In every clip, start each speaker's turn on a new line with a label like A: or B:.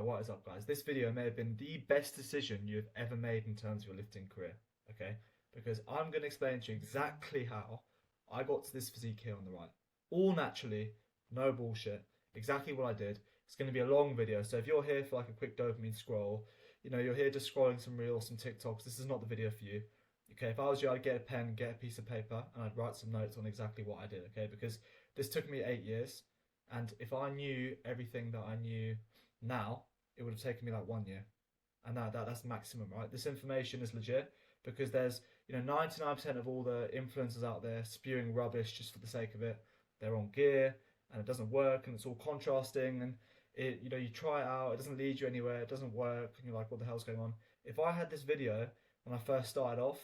A: what is up, guys? This video may have been the best decision you've ever made in terms of your lifting career, okay? Because I'm going to explain to you exactly how I got to this physique here on the right. All naturally, no bullshit, exactly what I did. It's going to be a long video, so if you're here for like a quick dopamine scroll, you know, you're here just scrolling some reels, some TikToks, this is not the video for you. Okay, if I was you, I'd get a pen, get a piece of paper, and I'd write some notes on exactly what I did, okay? Because this took me 8 years. And if I knew everything that I knew now, it would have taken me like 1 year. And that's maximum, right? This information is legit because there's, 99% of all the influencers out there spewing rubbish just for the sake of it. They're on gear and it doesn't work and it's all contrasting and you try it out, it doesn't lead you anywhere, it doesn't work, and you're like, what the hell's going on? If I had this video when I first started off,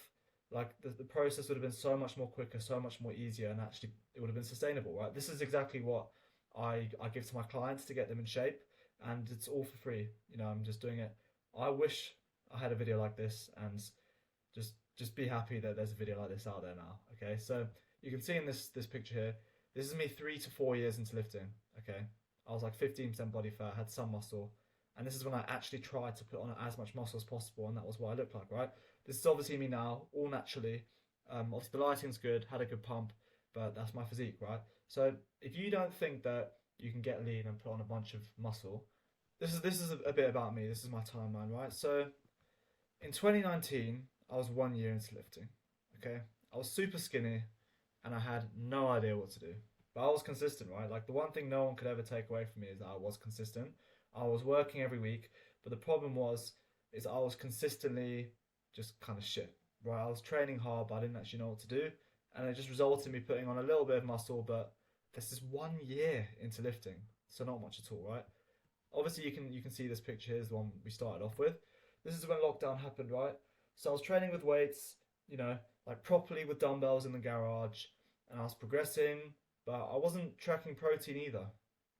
A: like the process would have been so much more quicker, so much more easier, and actually it would have been sustainable, right? This is exactly what I give to my clients to get them in shape, and it's all for free. I'm just doing it. I wish I had a video like this, and just be happy that there's a video like this out there now. Okay, so you can see in this picture here, this is me 3 to 4 years into lifting. Okay, I was like 15% body fat, had some muscle, and this is when I actually tried to put on as much muscle as possible, and that was what I looked like, right? This is obviously me now, all naturally. Obviously the lighting's good, had a good pump, but that's my physique, right? So if you don't think that you can get lean and put on a bunch of muscle, this is a bit about me. This is my timeline, right? So in 2019, I was 1 year into lifting. Okay, I was super skinny, and I had no idea what to do. But I was consistent, right? Like the one thing no one could ever take away from me is that I was consistent. I was working every week, but the problem is I was consistently just kind of shit, right? I was training hard, but I didn't actually know what to do, and it just resulted in me putting on a little bit of muscle, but this is 1 year into lifting, so not much at all, right? Obviously, you can see this picture. Here's the one we started off with. This is when lockdown happened, right? So I was training with weights, like properly with dumbbells in the garage, and I was progressing, but I wasn't tracking protein either.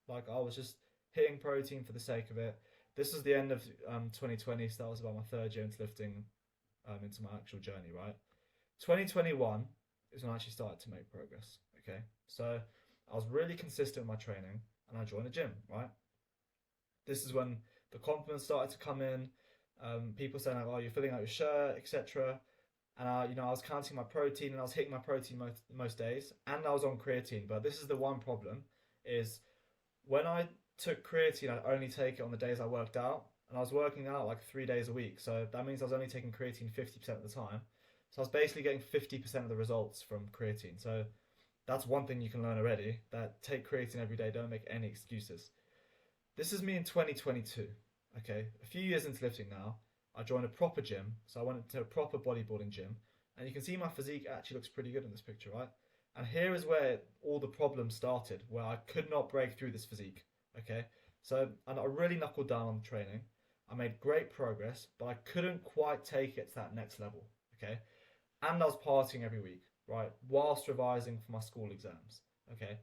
A: Like I was just hitting protein for the sake of it. This was the end of 2020, so that was about my third year into lifting, into my actual journey, right? 2021 is when I actually started to make progress, okay? So I was really consistent with my training, and I joined a gym, right? This is when the confidence started to come in. People saying like, "Oh, you're filling out your shirt, etc." And I was counting my protein, and I was hitting my protein most days, and I was on creatine. But this is the one problem: is when I took creatine, I'd only take it on the days I worked out, and I was working out like 3 days a week. So that means I was only taking creatine 50% of the time. So I was basically getting 50% of the results from creatine. So that's one thing you can learn already, that take creatine every day, don't make any excuses. This is me in 2022, okay? A few years into lifting now, I joined a proper gym, so I went into a proper bodybuilding gym, and you can see my physique actually looks pretty good in this picture, right? And here is where all the problems started, where I could not break through this physique, okay? So, and I really knuckled down on the training. I made great progress, but I couldn't quite take it to that next level, okay? And I was partying every week, right, whilst revising for my school exams, okay?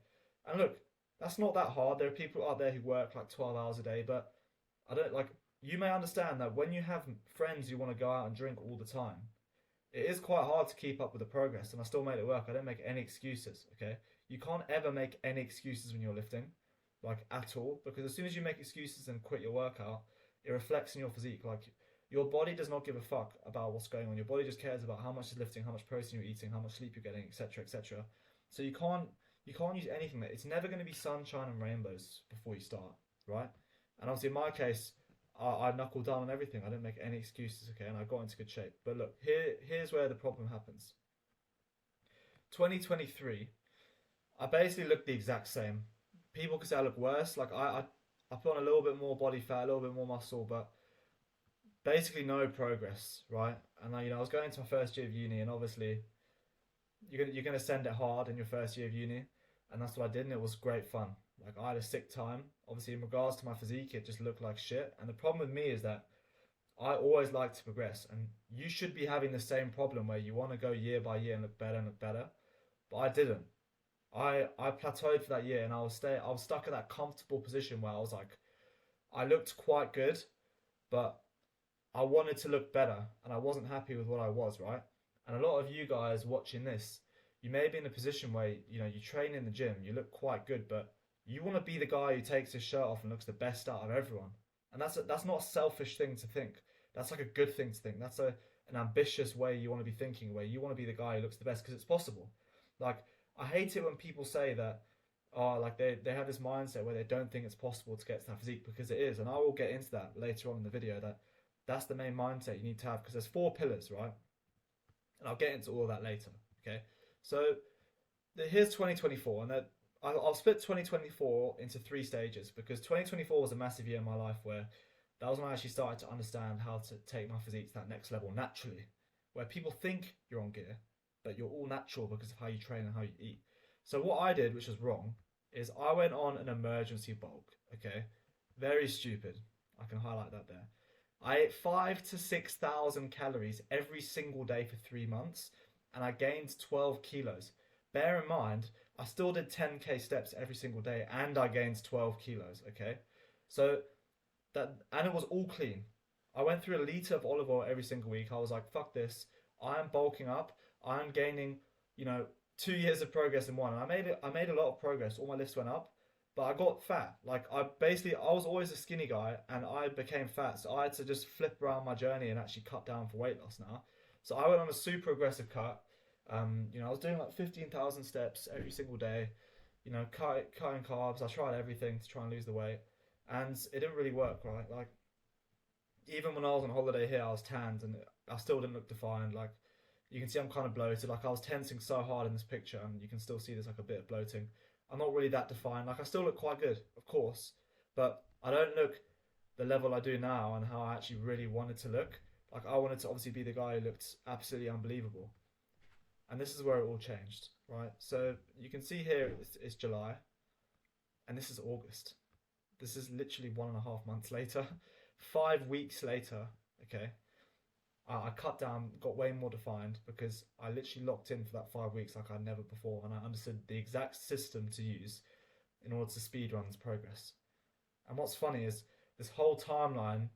A: And look, that's not that hard. There are people out there who work like 12 hours a day, but you may understand that when you have friends who want to go out and drink all the time, it is quite hard to keep up with the progress, and I still made it work. I don't make any excuses, okay? You can't ever make any excuses when you're lifting, like at all, because as soon as you make excuses and quit your workout, it reflects in your physique. Like your body does not give a fuck about what's going on. Your body just cares about how much is lifting, how much protein you're eating, how much sleep you're getting, etc., etc. So you can't use anything. It's never going to be sunshine and rainbows before you start, right? And obviously in my case, I knuckled down on everything. I didn't make any excuses, okay, and I got into good shape. But look, here's where the problem happens. 2023, I basically look the exact same. People could say I look worse. Like I put on a little bit more body fat, a little bit more muscle, but basically no progress, right? And I was going into my first year of uni, and obviously you're gonna send it hard in your first year of uni, and that's what I did, and it was great fun. Like I had a sick time. Obviously, in regards to my physique, it just looked like shit. And the problem with me is that I always like to progress, and you should be having the same problem where you want to go year by year and look better and look better. But I didn't. I plateaued for that year, and I was stuck in that comfortable position where I was like, I looked quite good, but I wanted to look better, and I wasn't happy with what I was, right? And a lot of you guys watching this, you may be in a position where you train in the gym, you look quite good, but you want to be the guy who takes his shirt off and looks the best out of everyone. And that's not a selfish thing to think. That's like a good thing to think. That's an ambitious way you want to be thinking, where you want to be the guy who looks the best because it's possible. Like, I hate it when people say that, oh, like they have this mindset where they don't think it's possible to get to that physique, because it is. And I will get into that later on in the video, that that's the main mindset you need to have, because there's 4 pillars, right? And I'll get into all of that later. Okay, so here's 2024, and that I'll split 2024 into 3 stages, because 2024 was a massive year in my life where that was when I actually started to understand how to take my physique to that next level naturally, where people think you're on gear, but you're all natural because of how you train and how you eat. So what I did, which was wrong, is I went on an emergency bulk. Okay, very stupid. I can highlight that there. I ate 5 to 6,000 calories every single day for 3 months, and I gained 12 kilos. Bear in mind, I still did 10k steps every single day, and I gained 12 kilos. Okay, so and it was all clean. I went through a litre of olive oil every single week. I was like, fuck this. I am bulking up. I am gaining, 2 years of progress in one. And I made a lot of progress. All my lifts went up, but I got fat. Like, I was always a skinny guy, and I became fat. So I had to just flip around my journey and actually cut down for weight loss now. So I went on a super aggressive cut. I was doing like 15,000 steps every single day. Cutting carbs. I tried everything to try and lose the weight, and it didn't really work, right? Like, even when I was on holiday here, I was tanned, and I still didn't look defined. Like, you can see I'm kind of bloated. Like, I was tensing so hard in this picture, and you can still see there's like a bit of bloating. I'm not really that defined. Like, I still look quite good, of course, but I don't look the level I do now and how I actually really wanted to look. Like, I wanted to obviously be the guy who looked absolutely unbelievable. And this is where it all changed, right? So you can see here it's July, and this is August. This is literally 1.5 months later. 5 weeks later, okay, I cut down, got way more defined, because I literally locked in for that 5 weeks like I'd never before, and I understood the exact system to use in order to speed run this progress. And what's funny is this whole timeline,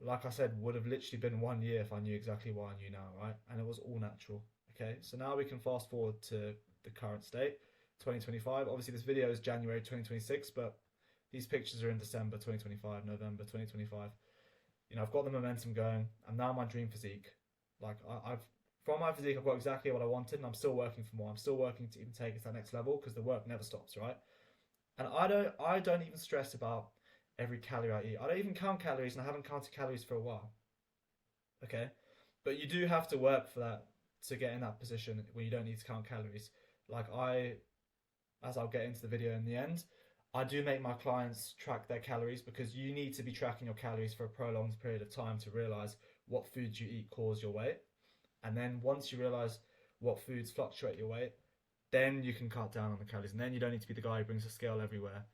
A: like I said, would have literally been 1 year if I knew exactly what I knew now, right? And it was all natural. Okay, so now we can fast forward to the current state, 2025. Obviously, this video is January 2026, but these pictures are in December 2025, November 2025. I've got the momentum going. I'm now my dream physique. Like, from my physique, I've got exactly what I wanted, and I'm still working for more. I'm still working to even take it to that next level, because the work never stops, right? And I don't even stress about every calorie I eat. I don't even count calories, and I haven't counted calories for a while. Okay, but you do have to work for that, to get in that position where you don't need to count calories. Like, as I'll get into the video in the end, I do make my clients track their calories, because you need to be tracking your calories for a prolonged period of time to realize what foods you eat cause your weight. And then once you realize what foods fluctuate your weight, then you can cut down on the calories, and then you don't need to be the guy who brings a scale everywhere.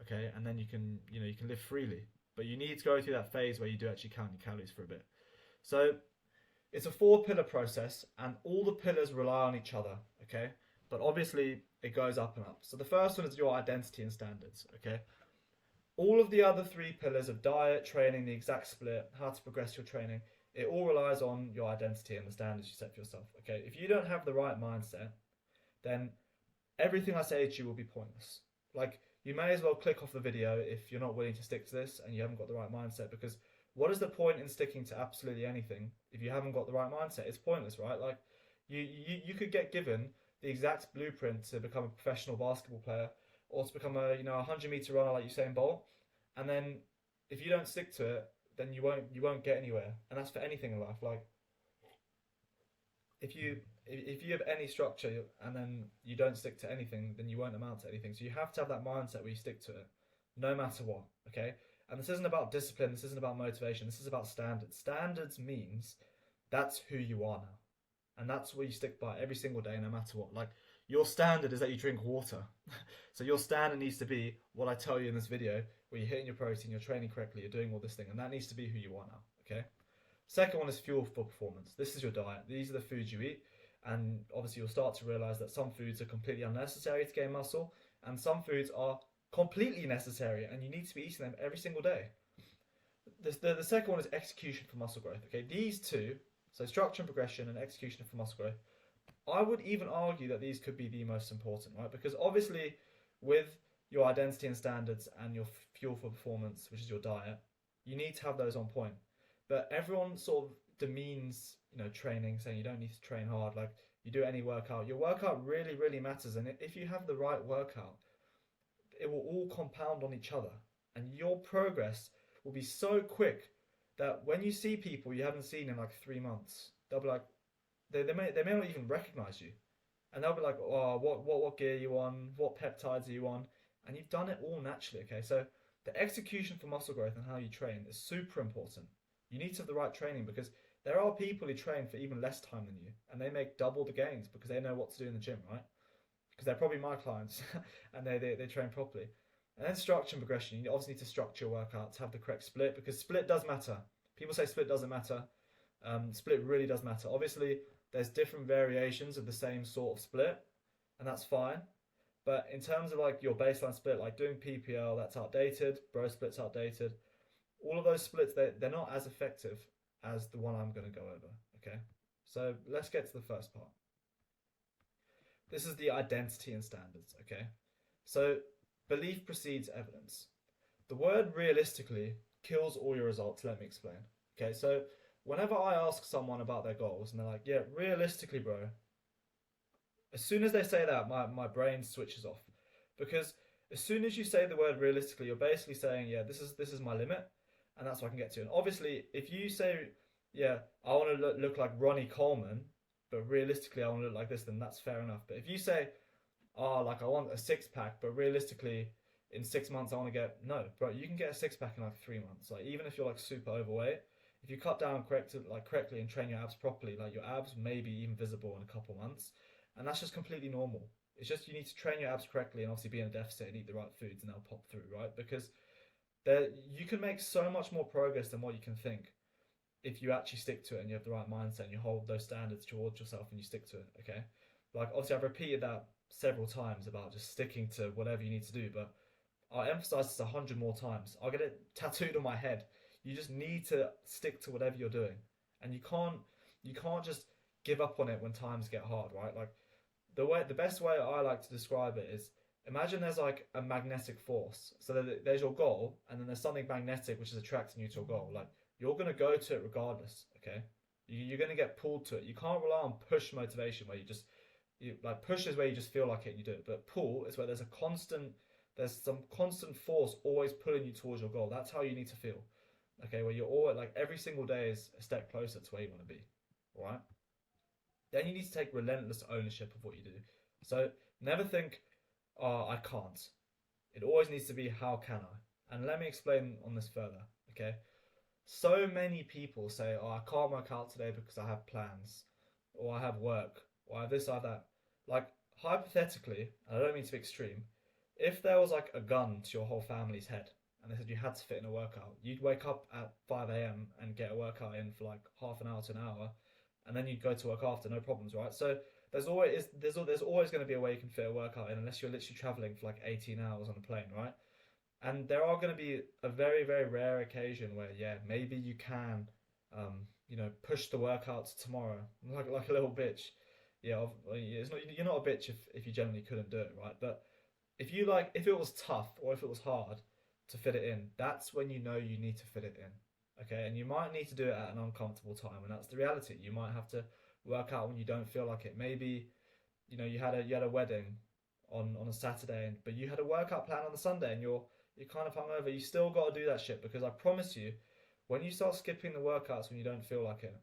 A: Okay, and then you can live freely. But you need to go through that phase where you do actually count your calories for a bit. So it's a 4-pillar process, and all the pillars rely on each other, okay? But obviously, it goes up and up. So the first one is your identity and standards, okay? All of the other 3 pillars of diet, training, the exact split, how to progress your training, it all relies on your identity and the standards you set for yourself, okay? If you don't have the right mindset, then everything I say to you will be pointless. Like, you may as well click off the video if you're not willing to stick to this and you haven't got the right mindset, because what is the point in sticking to absolutely anything if you haven't got the right mindset? It's pointless, right? Like, you could get given the exact blueprint to become a professional basketball player, or to become a 100-meter runner like Usain Bolt, and then if you don't stick to it, then you won't get anywhere. And that's for anything in life. Like, if you have any structure and then you don't stick to anything, then you won't amount to anything. So you have to have that mindset where you stick to it, no matter what. Okay. And this isn't about discipline, this isn't about motivation, this is about standards. Standards means that's who you are now. And that's what you stick by every single day, no matter what. Like, your standard is that you drink water. So your standard needs to be what I tell you in this video, where you're hitting your protein, you're training correctly, you're doing all this thing, and that needs to be who you are now, okay? Second one is fuel for performance. This is your diet. These are the foods you eat, and obviously you'll start to realize that some foods are completely unnecessary to gain muscle, and some foods are completely necessary, and you need to be eating them every single day. The second one is execution for muscle growth. Okay, these two, so structure and progression and execution for muscle growth, I would even argue that these could be the most important, right? Because obviously with your identity and standards and your fuel for performance, which is your diet, You need to have those on point. But everyone sort of demeans, training, saying you don't need to train hard. Like you do any workout, your workout really, really matters. And if you have the right workout, it will all compound on each other, and your progress will be so quick that when you see people you haven't seen in like 3 months, they'll be like, they may not even recognize you, and they'll be like, oh, what gear are you on? What peptides are you on? And you've done it all naturally. Okay, so the execution for muscle growth and how you train is super important. You need to have the right training, because there are people who train for even less time than you, and they make double the gains because they know what to do in the gym, right? Because they're probably my clients and they train properly. And then structure and progression. You obviously need to structure your workout to have the correct split, because split does matter. People say split doesn't matter. Split really does matter. Obviously, there's different variations of the same sort of split, and that's fine. But in terms of like your baseline split, like doing PPL, that's outdated. Bro split's outdated. All of those splits, they're not as effective as the one I'm going to go over. Okay, so let's get to the first part. This is the identity and standards. Okay, so belief precedes evidence. The word realistically kills all your results. Let me explain. Okay, so whenever I ask someone about their goals and they're like, yeah, realistically, bro, as soon as they say that, my brain switches off. Because as soon as you say the word realistically, you're basically saying, yeah, this is my limit, and that's what I can get to. And obviously, if you say, yeah, I want to look like Ronnie Coleman, but realistically I want to look like this, then that's fair enough. But if you say, oh, like I want a six pack, but realistically in 6 months I want to get, no, bro, you can get a six pack in like 3 months. Like even if you're like super overweight, if you cut down correctly and train your abs properly, like your abs may be even visible in a couple months, and that's just completely normal. It's just you need to train your abs correctly and obviously be in a deficit and eat the right foods, and they'll pop through, right? Because you can make so much more progress than what you can think if you actually stick to it and you have the right mindset and you hold those standards towards yourself and you stick to it. Okay, like obviously I've repeated that several times about just sticking to whatever you need to do, but I'll emphasize this 100 more times. I'll get it tattooed on my head. You just need to stick to whatever you're doing, and you can't just give up on it when times get hard, right? Like the best way I like to describe it is, imagine there's like a magnetic force. So there's your goal, and then there's something magnetic which is attracting you to your goal. Like you're gonna go to it regardless. Okay, you're gonna get pulled to it. You can't rely on push motivation where you like push is where you just feel like it and you do it, but pull is where there's some constant force always pulling you towards your goal. That's how you need to feel. Okay, where you're all like every single day is a step closer to where you want to be. All right. Then you need to take relentless ownership of what you do. So never think, oh, I can't. It always needs to be, how can I? And let me explain on this further. Okay. So many people say, oh, I can't work out today because I have plans, or I have work, or I have this, I have that. Like, hypothetically, and I don't mean to be extreme, if there was like a gun to your whole family's head and they said you had to fit in a workout, you'd wake up at 5 a.m. and get a workout in for like half an hour to an hour, and then you'd go to work after, no problems, right? So there's always going to be a way you can fit a workout in, unless you're literally traveling for like 18 hours on a plane, right? And there are going to be a very, very rare occasion where, yeah, maybe you can, push the workout to tomorrow, like a little bitch. Yeah, you're not a bitch if you generally couldn't do it, right? But if it was tough or if it was hard to fit it in, that's when you know you need to fit it in. Okay, and you might need to do it at an uncomfortable time, and that's the reality. You might have to work out when you don't feel like it. Maybe, you had a wedding on a Saturday, but you had a workout plan on the Sunday, and you're kind of hungover. You still got to do that shit, because I promise you, when you start skipping the workouts when you don't feel like it,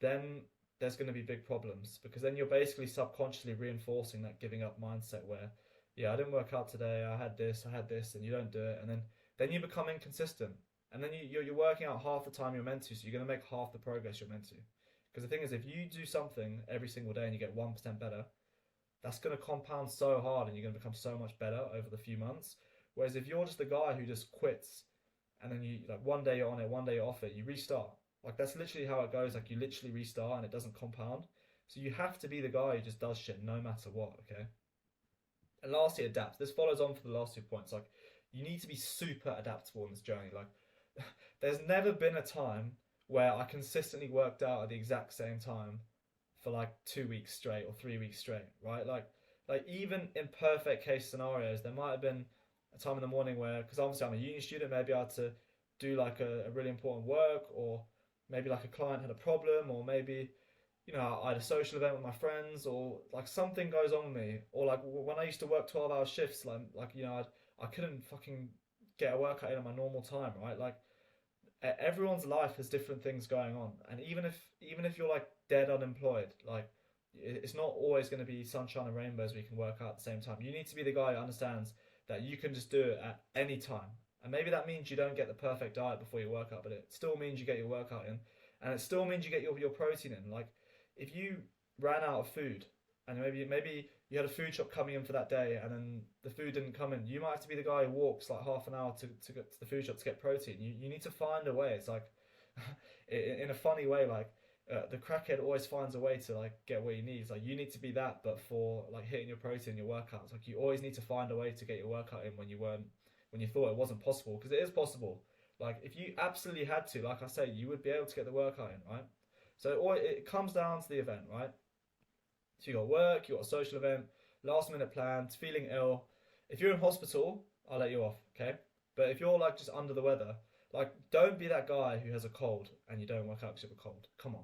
A: then there's going to be big problems, because then you're basically subconsciously reinforcing that giving up mindset where, yeah, I didn't work out today, I had this, and you don't do it, and then you become inconsistent, and then you're working out half the time you're meant to, so you're going to make half the progress you're meant to. Because the thing is, if you do something every single day and you get 1% better, that's going to compound so hard, and you're going to become so much better over the few months. Whereas if you're just the guy who just quits, and then you like one day you're on it, one day you're off it, you restart. Like that's literally how it goes. Like you literally restart and it doesn't compound. So you have to be the guy who just does shit no matter what. Okay. And lastly, adapt. This follows on for the last 2 points. Like you need to be super adaptable in this journey. Like there's never been a time where I consistently worked out at the exact same time for like 2 weeks straight or 3 weeks straight. Right. Like even in perfect case scenarios, there might have been a time in the morning where, because obviously I'm a uni student, maybe I had to do like a really important work, or maybe like a client had a problem, or maybe I had a social event with my friends, or like something goes on with me, or like when I used to work 12-hour shifts, I couldn't fucking get a workout in at my normal time, right? Like everyone's life has different things going on, and even if you're like dead unemployed, like it's not always going to be sunshine and rainbows where you can work out at the same time. You need to be the guy who understands that you can just do it at any time, and maybe that means you don't get the perfect diet before your workout, but it still means you get your workout in, and it still means you get your protein in. Like if you ran out of food, and maybe you had a food shop coming in for that day, and then the food didn't come in, you might have to be the guy who walks like half an hour to get to the food shop to get protein. You need to find a way. It's like in a funny way, like the crackhead always finds a way to like get what he needs. Like you need to be that, but for like hitting your protein, your workouts. Like you always need to find a way to get your workout in when you thought it wasn't possible, because it is possible. Like if you absolutely had to, like I say, you would be able to get the workout in, right? So it comes down to the event, right? So you got work, you got a social event, last minute plans, feeling ill. If you're in hospital, I'll let you off, okay? But if you're like just under the weather, like don't be that guy who has a cold and you don't work out because you have a cold. Come on,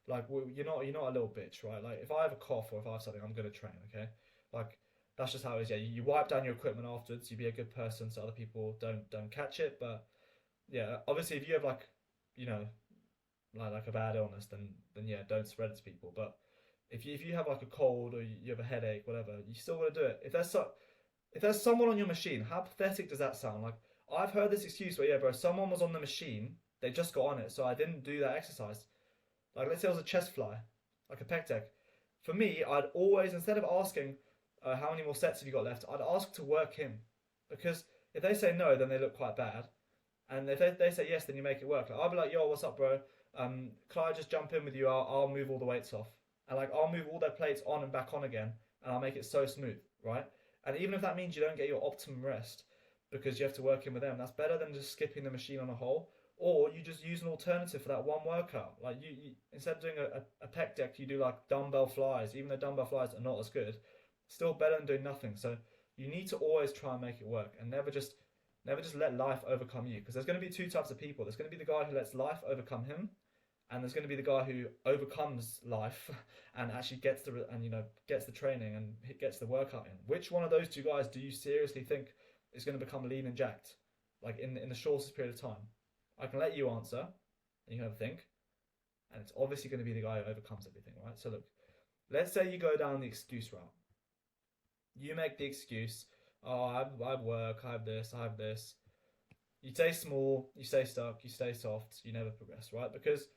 A: like you're not a little bitch, right? Like if I have a cough or if I have something, I'm gonna train, okay? Like that's just how it is. Yeah, you wipe down your equipment afterwards. You be a good person so other people don't catch it. But yeah, obviously if you have like you know like a bad illness, then yeah, don't spread it to people. But if you have like a cold or you have a headache, whatever, you still want to do it. If there's someone on your machine, how pathetic does that sound? Like I've heard this excuse where yeah, bro, someone was on the machine, they just got on it, so I didn't do that exercise. Like let's say it was a chest fly, like a pec deck. For me, I'd always, instead of asking how many more sets have you got left, I'd ask to work him, because if they say no, then they look quite bad, and if they say yes, then you make it work. Like, I'll be like, yo, what's up, bro? Can I just jump in with you? I'll move all the weights off, and like I'll move all their plates on and back on again, and I'll make it so smooth, right? And even if that means you don't get your optimum rest because you have to work in with them, that's better than just skipping the machine on a whole. Or you just use an alternative for that one workout. Like you instead of doing a pec deck, you do like dumbbell flies. Even though dumbbell flies are not as good, still better than doing nothing. So you need to always try and make it work, and never just let life overcome you. Because there's going to be two types of people. There's going to be the guy who lets life overcome him, and there's going to be the guy who overcomes life and actually gets the training and gets the workout in. Which one of those two guys do you seriously think is going to become lean and jacked, like in the shortest period of time? I can let you answer, and you can have a think, and it's obviously going to be the guy who overcomes everything, right? So look, let's say you go down the excuse route. You make the excuse, oh, I have work, I have this, I have this. You stay small, you stay stuck, you stay soft, you never progress, right? Because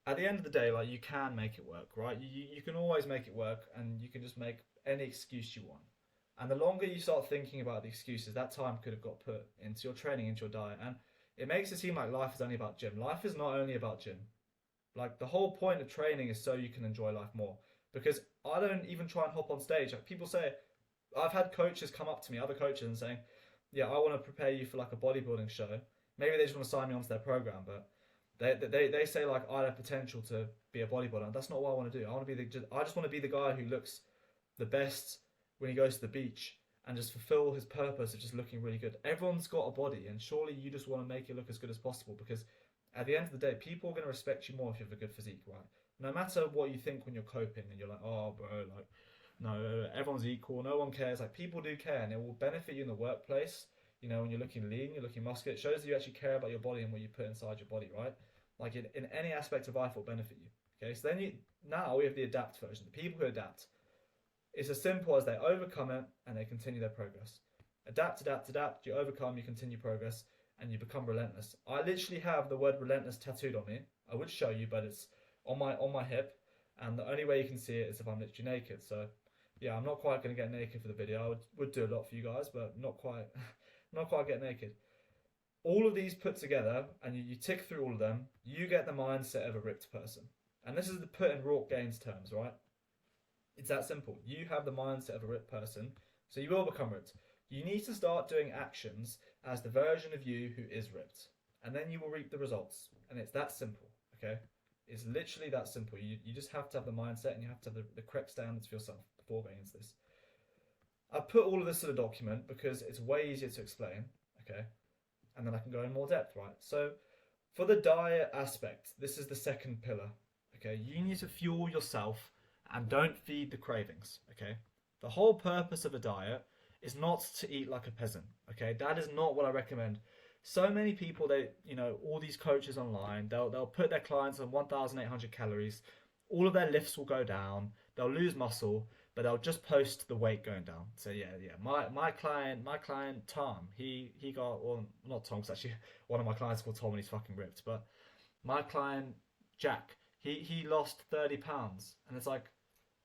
A: at the end of the day, like you can make it work, right? You can always make it work, and you can just make any excuse you want. And the longer you start thinking about the excuses, that time could have got put into your training, into your diet, and it makes it seem like life is only about gym. Life is not only about gym. Like the whole point of training is so you can enjoy life more. Because I don't even try and hop on stage. Like people say, I've had coaches come up to me, other coaches, and saying, "Yeah, I want to prepare you for like a bodybuilding show." Maybe they just want to sign me onto their program, but they say like I have potential to be a bodybuilder. That's not what I want to do. I just want to be the guy who looks the best when he goes to the beach, and just fulfill his purpose of just looking really good. Everyone's got a body, and surely you just want to make it look as good as possible, because at the end of the day, people are going to respect you more if you have a good physique, right? No matter what you think when you're coping and you're like, oh, bro, like, no, everyone's equal, no one cares. Like, people do care, and it will benefit you in the workplace. When you're looking lean, you're looking muscular, it shows that you actually care about your body and what you put inside your body, right? Like, in any aspect of life, it will benefit you. Okay, so then now we have the adapt version, the people who adapt. It's as simple as they overcome it and they continue their progress. Adapt, adapt, adapt. You overcome, you continue progress, and you become relentless. I literally have the word relentless tattooed on me. I would show you, but it's on my hip, and the only way you can see it is if I'm literally naked. So yeah, I'm not quite going to get naked for the video. I would do a lot for you guys, but not quite, not quite get naked. All of these put together, and you tick through all of them, you get the mindset of a ripped person. And this is the put in Rourke Gaines terms, right? It's that simple. You have the mindset of a ripped person, so you will become ripped. You need to start doing actions as the version of you who is ripped, and then you will reap the results. And it's that simple, okay? It's literally that simple. You just have to have the mindset, and you have to have the correct standards for yourself before going into this. I've put all of this in a document because it's way easier to explain, okay? and then I can go in more depth, right? So for the diet aspect, this is the second pillar. Okay, you need to fuel yourself and don't feed the cravings. Okay, the whole purpose of a diet is not to eat like a peasant. Okay, that is not what I recommend. So many people, all these coaches online, they'll put their clients on 1,800 calories. All of their lifts will go down. They'll lose muscle, but they'll just post the weight going down. So yeah. My client Tom, he got, well, not Tom, because actually one of my clients called Tom and he's fucking ripped. But my client Jack, he lost 30 pounds, and it's like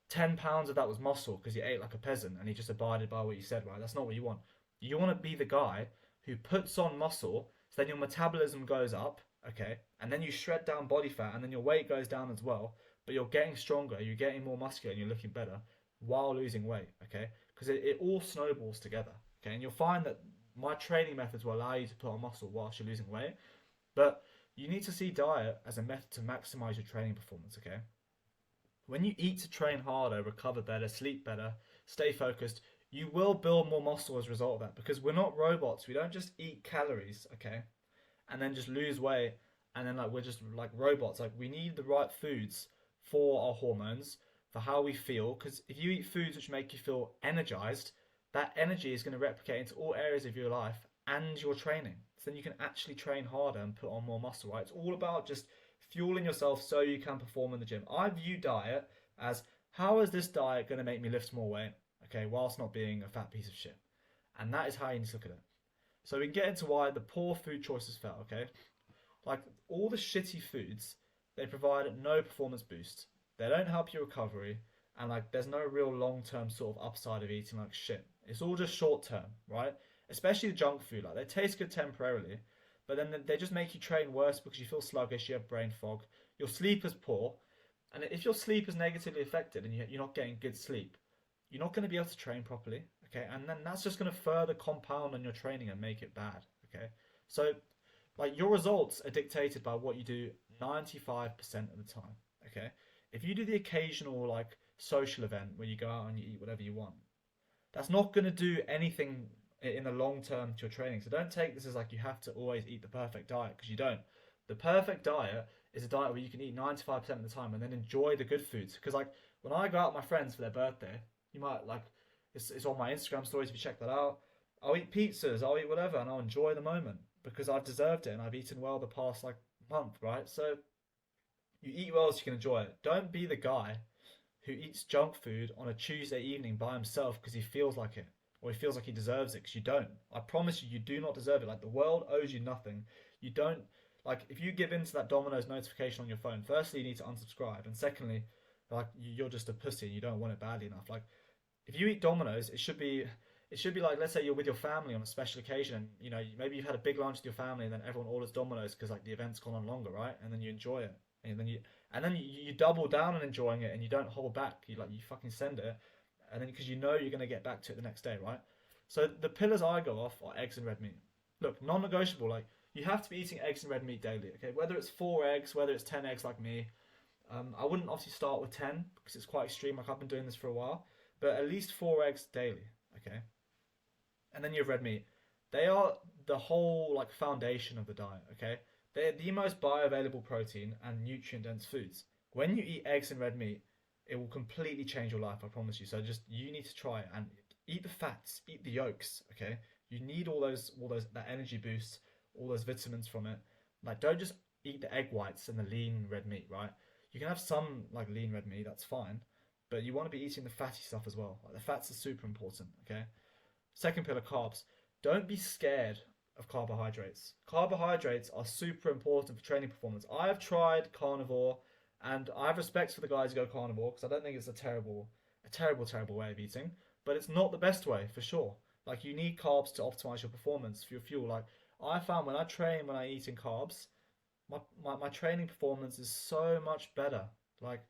A: 10 pounds of that was muscle because he ate like a peasant and he just abided by what you said, right? That's not what you want. You want to be the guy who puts on muscle, so then your metabolism goes up, okay, and then you shred down body fat, and then your weight goes down as well. But you're getting stronger, you're getting more muscular, and you're looking better while losing weight, okay? Because it all snowballs together, okay? And you'll find that my training methods will allow you to put on muscle whilst you're losing weight, but you need to see diet as a method to maximize your training performance, okay? When you eat to train harder, recover better, sleep better, stay focused, you will build more muscle as a result of that, because we're not robots. We don't just eat calories, okay, and then just lose weight, and then like we're just like robots. Like, we need the right foods for our hormones, for how we feel, because if you eat foods which make you feel energized, that energy is going to replicate into all areas of your life and your training. So then you can actually train harder and put on more muscle, right? It's all about just fueling yourself so you can perform in the gym. I view diet as, how is this diet going to make me lift more weight, okay, whilst not being a fat piece of shit? And that is how you need to look at it. So we can get into why the poor food choices fail, okay? Like, all the shitty foods, they provide no performance boost. They don't help your recovery, and like there's no real long-term sort of upside of eating like shit. It's all just short-term, right? Especially the junk food. Like, they taste good temporarily, but then they just make you train worse because you feel sluggish, you have brain fog, your sleep is poor, and if your sleep is negatively affected and you're not getting good sleep, you're not going to be able to train properly, okay? And then that's just going to further compound on your training and make it bad, okay? So, like, your results are dictated by what you do 95% of the time, okay? If you do the occasional, like, social event where you go out and you eat whatever you want, that's not going to do anything in the long term to your training. So don't take this as like you have to always eat the perfect diet, because you don't. The perfect diet is a diet where you can eat 95% of the time and then enjoy the good foods. Because like, when I go out with my friends for their birthday, you might like, it's on my Instagram stories if you check that out. I'll eat pizzas, I'll eat whatever, and I'll enjoy the moment because I've deserved it and I've eaten well the past like month, right? So you eat well so you can enjoy it. Don't be the guy who eats junk food on a Tuesday evening by himself because he feels like it, or he feels like he deserves it, because you don't. I promise you, you do not deserve it. Like, the world owes you nothing. You don't, like, if you give in to that Domino's notification on your phone, firstly, you need to unsubscribe, and secondly, like, you're just a pussy and you don't want it badly enough. Like, if you eat Domino's, it should be like, let's say you're with your family on a special occasion, and maybe you've had a big lunch with your family, and then everyone orders Domino's because like the event's gone on longer, right? And then you enjoy it, and then you double down on enjoying it, and you don't hold back. You fucking send it, and then because you're going to get back to it the next day, right? So the pillars I go off are eggs and red meat. Look, non-negotiable. Like, you have to be eating eggs and red meat daily. Okay, whether it's 4 eggs, whether it's 10 eggs like me. I wouldn't obviously start with 10 because it's quite extreme. Like, I've been doing this for a while, but at least 4 eggs daily. Okay, and then you have red meat. They are the whole like foundation of the diet. Okay, they're the most bioavailable protein and nutrient-dense foods. When you eat eggs and red meat, it will completely change your life, I promise you. So just, you need to try it and eat the fats, eat the yolks, okay? You need all those that energy boost, all those vitamins from it. Like, don't just eat the egg whites and the lean red meat, right? You can have some like lean red meat, that's fine, but you want to be eating the fatty stuff as well. Like, the fats are super important, okay? Second pillar, carbs. Don't be scared of carbohydrates. Carbohydrates are super important for training performance. I have tried carnivore, and I have respect for the guys who go carnivore because I don't think it's a terrible way of eating, but it's not the best way for sure. Like, you need carbs to optimize your performance for your fuel. Like, I found when I eat in carbs, my training performance is so much better. Like,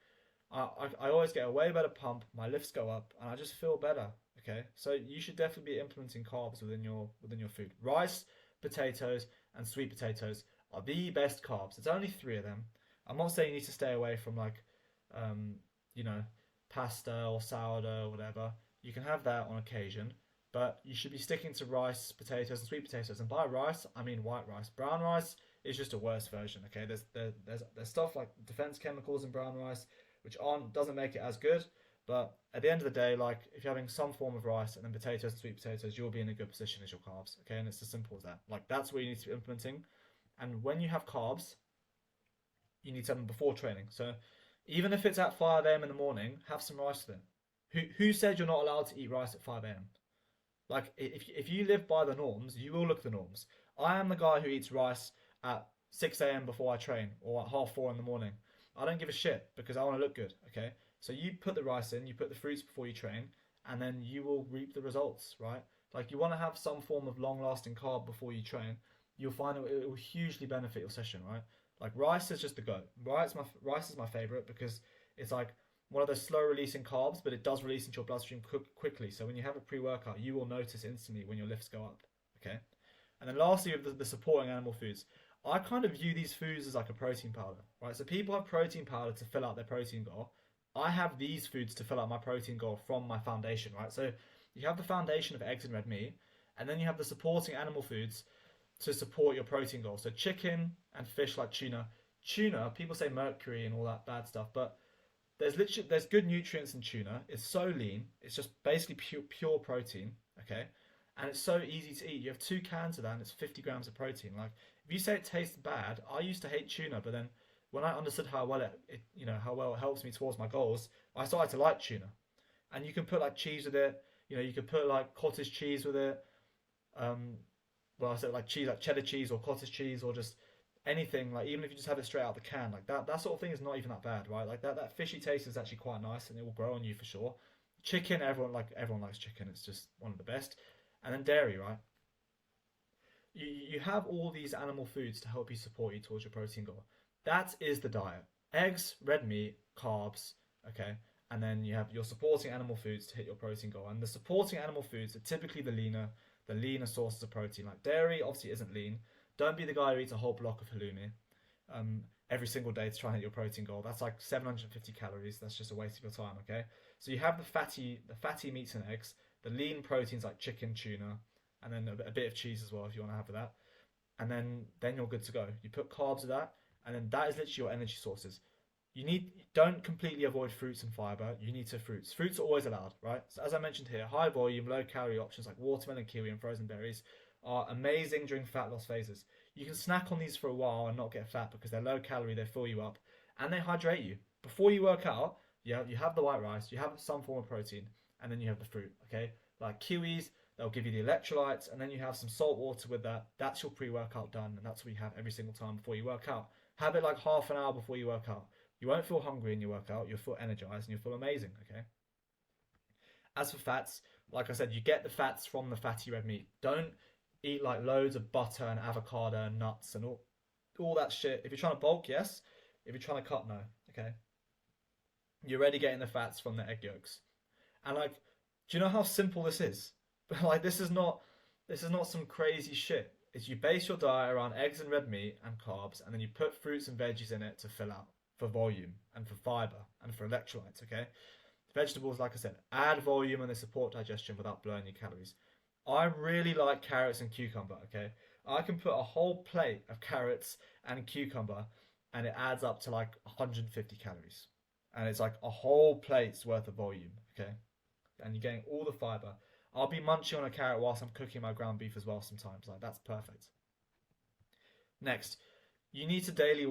A: I always get a way better pump, my lifts go up, and I just feel better. Okay, so you should definitely be implementing carbs within your food. Rice, potatoes, and sweet potatoes are the best carbs. There's only 3 of them. I'm not saying you need to stay away from like, pasta or sourdough or whatever. You can have that on occasion, but you should be sticking to rice, potatoes, and sweet potatoes. And by rice, I mean white rice. Brown rice is just a worse version. Okay, there's stuff like defense chemicals in brown rice, which aren't doesn't make it as good. But at the end of the day, like if you're having some form of rice and then potatoes and sweet potatoes, you'll be in a good position as your carbs. Okay, and it's as simple as that. Like that's what you need to be implementing. And when you have carbs, you need to have them before training. So even if it's at 5 a.m. in the morning, have some rice with it. Who said you're not allowed to eat rice at 5 a.m.? Like if you live by the norms, you will look at the norms. I am the guy who eats rice at 6 a.m. before I train or at half 4 in the morning. I don't give a shit because I want to look good. Okay, so you put the rice in, you put the fruits before you train, and then you will reap the results, right? Like you want to have some form of long-lasting carb before you train. You'll find it will hugely benefit your session, right? Like rice is just the go. Rice is my favorite because it's like one of those slow releasing carbs, but it does release into your bloodstream quickly. So when you have a pre-workout, you will notice instantly when your lifts go up. Okay, and then lastly, the supporting animal foods. I kind of view these foods as like a protein powder, right? So people have protein powder to fill out their protein goal. I have these foods to fill out my protein goal from my foundation, right? So you have the foundation of eggs and red meat, and then you have the supporting animal foods to support your protein goal. So chicken and fish like tuna. Tuna, people say mercury and all that bad stuff, but there's good nutrients in tuna. It's so lean. It's just basically pure protein, okay? And it's so easy to eat. You have 2 cans of that and it's 50 grams of protein. Like if you say it tastes bad, I used to hate tuna, but then when I understood how well how well it helps me towards my goals, I started to like tuna. And you can put like cheese with it. You can put like cottage cheese with it. Well, I said like cheese, like cheddar cheese or cottage cheese or just anything. Like even if you just have it straight out the can, like that sort of thing is not even that bad, right? Like that fishy taste is actually quite nice and it will grow on you for sure. Chicken, everyone likes chicken. It's just one of the best. And then dairy, right? You have all these animal foods to help you support you towards your protein goal. That is the diet. Eggs, red meat, carbs, okay? And then you have your supporting animal foods to hit your protein goal. And the supporting animal foods are typically the leaner sources of protein. Like dairy obviously isn't lean. Don't be the guy who eats a whole block of halloumi every single day to try and hit your protein goal. That's like 750 calories. That's just a waste of your time, okay? So you have the fatty meats and eggs, the lean proteins like chicken, tuna, and then a bit of cheese as well if you want to have that. And then you're good to go. You put carbs with that, and then that is literally your energy sources. Don't completely avoid fruits and fiber. You need fruits. Fruits are always allowed, right? So as I mentioned here, high volume, low calorie options like watermelon, kiwi, and frozen berries are amazing during fat loss phases. You can snack on these for a while and not get fat because they're low calorie, they fill you up, and they hydrate you. Before you work out, you have the white rice, you have some form of protein, and then you have the fruit, okay? Like kiwis, they'll give you the electrolytes, and then you have some salt water with that. That's your pre-workout done, and that's what you have every single time before you work out. Have it like half an hour before you work out. You won't feel hungry in your workout, you'll feel energized, and you'll feel amazing, okay? As for fats, like I said, you get the fats from the fatty red meat. Don't eat like loads of butter and avocado and nuts and all that shit. If you're trying to bulk, yes. If you're trying to cut, no, okay? You're already getting the fats from the egg yolks. And like, do you know how simple this is? Like this is not some crazy shit. It's you base your diet around eggs and red meat and carbs, and then you put fruits and veggies in it to fill out for volume and for fiber and for electrolytes, okay? Vegetables, like I said, add volume and they support digestion without blowing your calories. I really like carrots and cucumber, okay? I can put a whole plate of carrots and cucumber and it adds up to like 150 calories. And it's like a whole plate's worth of volume, okay? And you're getting all the fiber. I'll be munching on a carrot whilst I'm cooking my ground beef as well sometimes. Like that's perfect. Next, you need to daily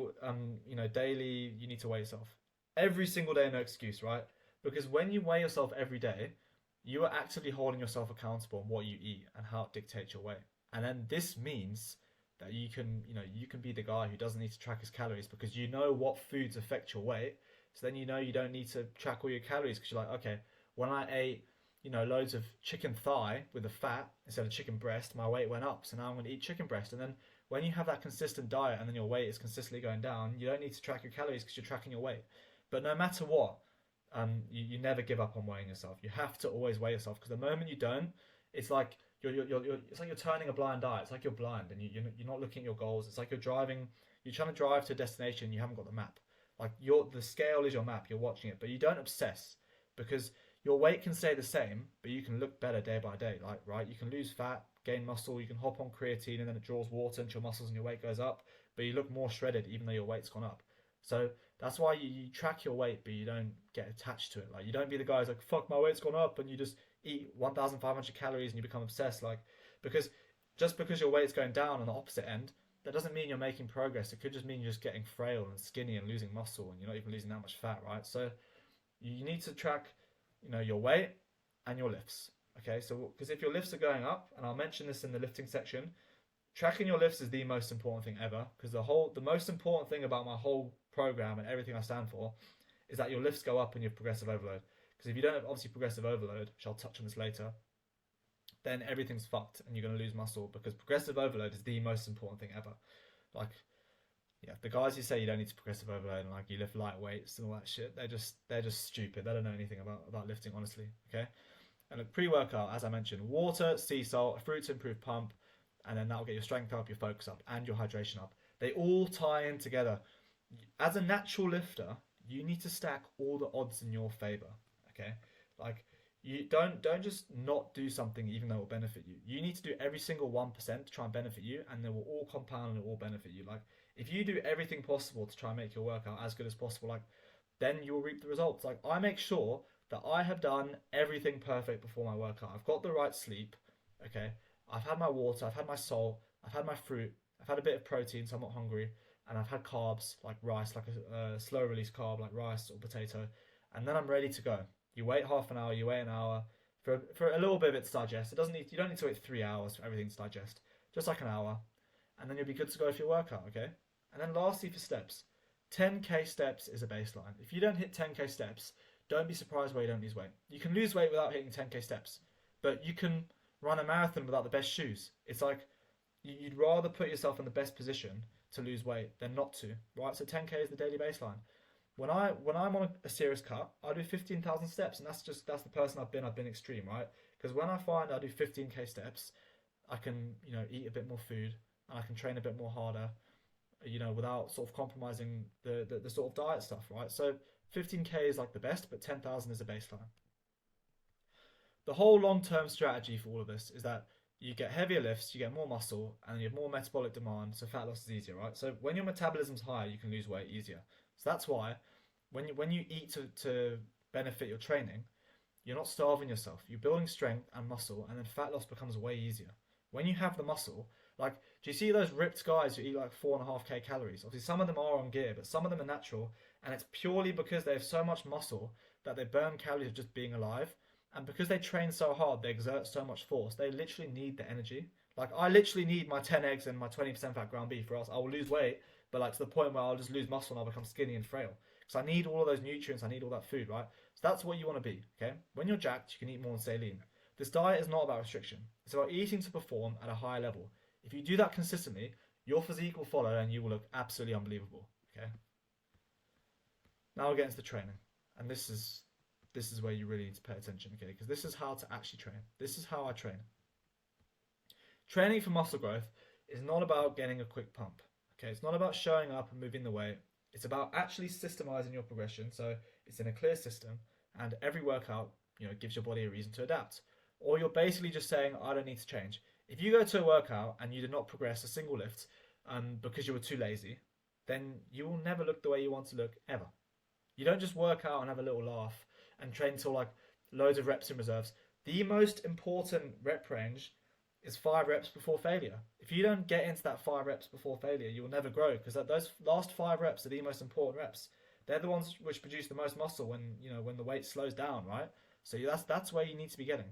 A: you need to weigh yourself. Every single day, no excuse, right? Because when you weigh yourself every day, you are actively holding yourself accountable on what you eat and how it dictates your weight. And then this means that you can be the guy who doesn't need to track his calories because you know what foods affect your weight. So then you don't need to track all your calories because you're like, okay, when I ate loads of chicken thigh with the fat instead of chicken breast, my weight went up. So now I'm going to eat chicken breast. And then when you have that consistent diet and then your weight is consistently going down, you don't need to track your calories because you're tracking your weight. But no matter what, you never give up on weighing yourself. You have to always weigh yourself because the moment you don't, it's like it's like you're turning a blind eye. It's like you're blind and you're not looking at your goals. It's like you're trying to drive to a destination, you haven't got the map. Like the scale is your map, you're watching it, but you don't obsess because your weight can stay the same, but you can look better day by day. Like, right, you can lose fat, gain muscle, you can hop on creatine, and then it draws water into your muscles and your weight goes up, but you look more shredded even though your weight's gone up. So that's why you track your weight, but you don't get attached to it. Like, you don't be the guy who's like, fuck, my weight's gone up, and you just eat 1,500 calories and you become obsessed. Like, because just because your weight's going down on the opposite end, that doesn't mean you're making progress. It could just mean you're just getting frail and skinny and losing muscle, and you're not even losing that much fat, right? So you need to track, your weight and your lifts. Okay, so because if your lifts are going up, and I'll mention this in the lifting section, tracking your lifts is the most important thing ever. Because the most important thing about my whole program and everything I stand for is that your lifts go up and you have progressive overload. Because if you don't have obviously progressive overload, which I'll touch on this later, then everything's fucked and you're going to lose muscle, because progressive overload is the most important thing ever. Like, yeah, the guys who say you don't need to progressive overload and like you lift light weights and all that shit, they're just stupid. They don't know anything about lifting, honestly. Okay, and look, pre-workout, as I mentioned, water, sea salt, a fruit to improve pump, and then that'll get your strength up, your focus up, and your hydration up. They all tie in together. As a natural lifter, you need to stack all the odds in your favor. Okay, like, you don't just not do something even though it will benefit you. You need to do every single 1% to try and benefit you, and they will all compound and it will all benefit you. Like, if you do everything possible to try and make your workout as good as possible, like, then you'll reap the results. Like, I make sure that I have done everything perfect before my workout. I've got the right sleep, okay? I've had my water, I've had my salt, I've had my fruit, I've had a bit of protein so I'm not hungry, and I've had carbs like rice, like a slow release carb like rice or potato, and then I'm ready to go. You wait half an hour, you wait an hour for a little bit of it to digest. You don't need to wait 3 hours for everything to digest. Just like an hour, and then you'll be good to go for your workout, okay? And then lastly, for steps, 10k steps is a baseline. If you don't hit 10k steps, don't be surprised why you don't lose weight. You can lose weight without hitting 10k steps, but you can run a marathon without the best shoes. It's like you'd rather put yourself in the best position to lose weight than not to, right? So 10k is the daily baseline. When I'm on a serious cut, I do 15,000 steps, and that's the person I've been. I've been extreme, right? Because when I find I do 15k steps, I can eat a bit more food and I can train a bit more harder, without sort of compromising the sort of diet stuff, right? So 15k is like the best, but 10,000 is a baseline. The whole long-term strategy for all of this is that you get heavier lifts, you get more muscle, and you have more metabolic demand, so fat loss is easier, right? So when your metabolism's higher, you can lose weight easier. So that's why when you eat to benefit your training, you're not starving yourself. You're building strength and muscle, and then fat loss becomes way easier. When you have the muscle, like, do you see those ripped guys who eat like 4.5k calories? Obviously, some of them are on gear, but some of them are natural, and it's purely because they have so much muscle that they burn calories of just being alive. And because they train so hard, they exert so much force, they literally need the energy. Like, I literally need my 10 eggs and my 20% fat ground beef, or else I will lose weight, but like to the point where I'll just lose muscle and I'll become skinny and frail. Because I need all of those nutrients, I need all that food, right? So that's what you want to be, okay? When you're jacked, you can eat more and stay lean. This diet is not about restriction. It's about eating to perform at a higher level. If you do that consistently, your physique will follow and you will look absolutely unbelievable, okay? Now we'll get into the training. And this is where you really need to pay attention, okay? Because this is how to actually train. This is how I train. Training for muscle growth is not about getting a quick pump, okay? It's not about showing up and moving the weight. It's about actually systemizing your progression, so it's in a clear system, and every workout, gives your body a reason to adapt. Or you're basically just saying, I don't need to change. If you go to a workout and you did not progress a single lift because you were too lazy, then you will never look the way you want to look, ever. You don't just work out and have a little laugh and train till like loads of reps in reserves. The most important rep range is 5 reps before failure. If you don't get into that 5 reps before failure, you will never grow, because those last 5 reps are the most important reps. They're the ones which produce the most muscle when the weight slows down, right? So that's where you need to be getting.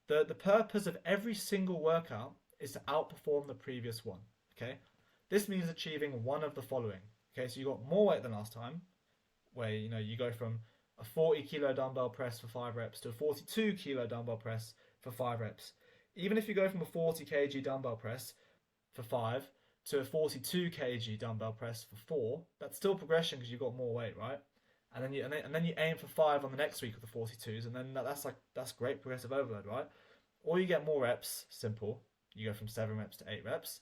A: The purpose of every single workout is to outperform the previous one, okay? This means achieving one of the following. Okay, so you got more weight than last time, where you go from a 40 kilo dumbbell press for 5 reps to a 42 kilo dumbbell press for 5 reps. Even if you go from a 40 kg dumbbell press for 5 to a 42 kg dumbbell press for 4, that's still progression because you've got more weight, right? And then you aim for 5 on the next week of the 42s, and then that's great progressive overload, right? Or you get more reps, simple. You go from 7 reps to 8 reps,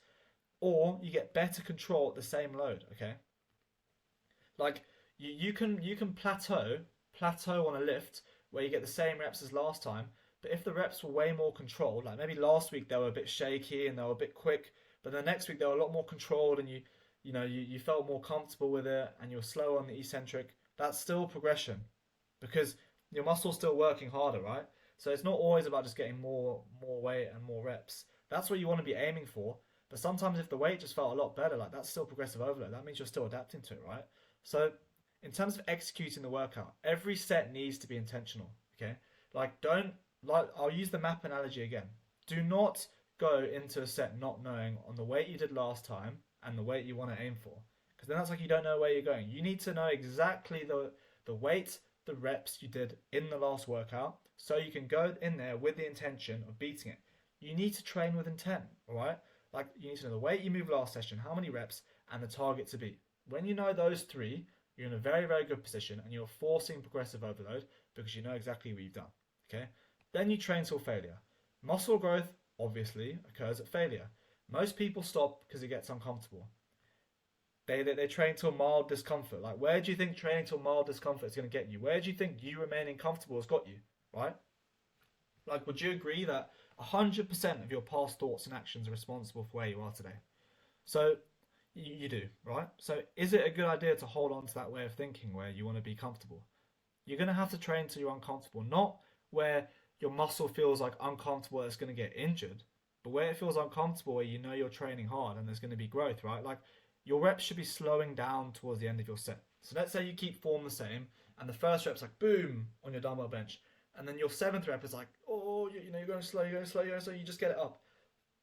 A: or you get better control at the same load, okay? Like you can plateau on a lift where you get the same reps as last time. But if the reps were way more controlled, like maybe last week they were a bit shaky and they were a bit quick, but the next week they were a lot more controlled and you felt more comfortable with it and you were slow on the eccentric, that's still progression because your muscle's still working harder, right? So it's not always about just getting more weight and more reps. That's what you want to be aiming for. But sometimes if the weight just felt a lot better, like that's still progressive overload. That means you're still adapting to it, right? So in terms of executing the workout, every set needs to be intentional. Okay, I'll use the map analogy again. Do not go into a set not knowing on the weight you did last time and the weight you want to aim for, because then that's like you don't know where you're going. You need to know exactly the weight, the reps you did in the last workout, so you can go in there with the intention of beating it. You need to train with intent, all right? Like you need to know the weight you moved last session, how many reps, and the target to beat. When you know those three, you're in a very, very good position and you're forcing progressive overload because you know exactly what you've done. Okay? Then you train till failure. Muscle growth obviously occurs at failure. Most people stop because it gets uncomfortable. They train till mild discomfort. Like, where do you think training till mild discomfort is going to get you? Where do you think you remaining comfortable has got you? Right? Like, would you agree that 100% of your past thoughts and actions are responsible for where you are today? So you do, right? So is it a good idea to hold on to that way of thinking where you want to be comfortable? You're going to have to train till you're uncomfortable, not where your muscle feels like uncomfortable, it's going to get injured, but where it feels uncomfortable, where you know you're training hard and there's going to be growth, right? Like your reps should be slowing down towards the end of your set. So let's say you keep form the same, and the first rep's like boom on your dumbbell bench, and then your seventh rep is like, oh, you're going slow, you just get it up.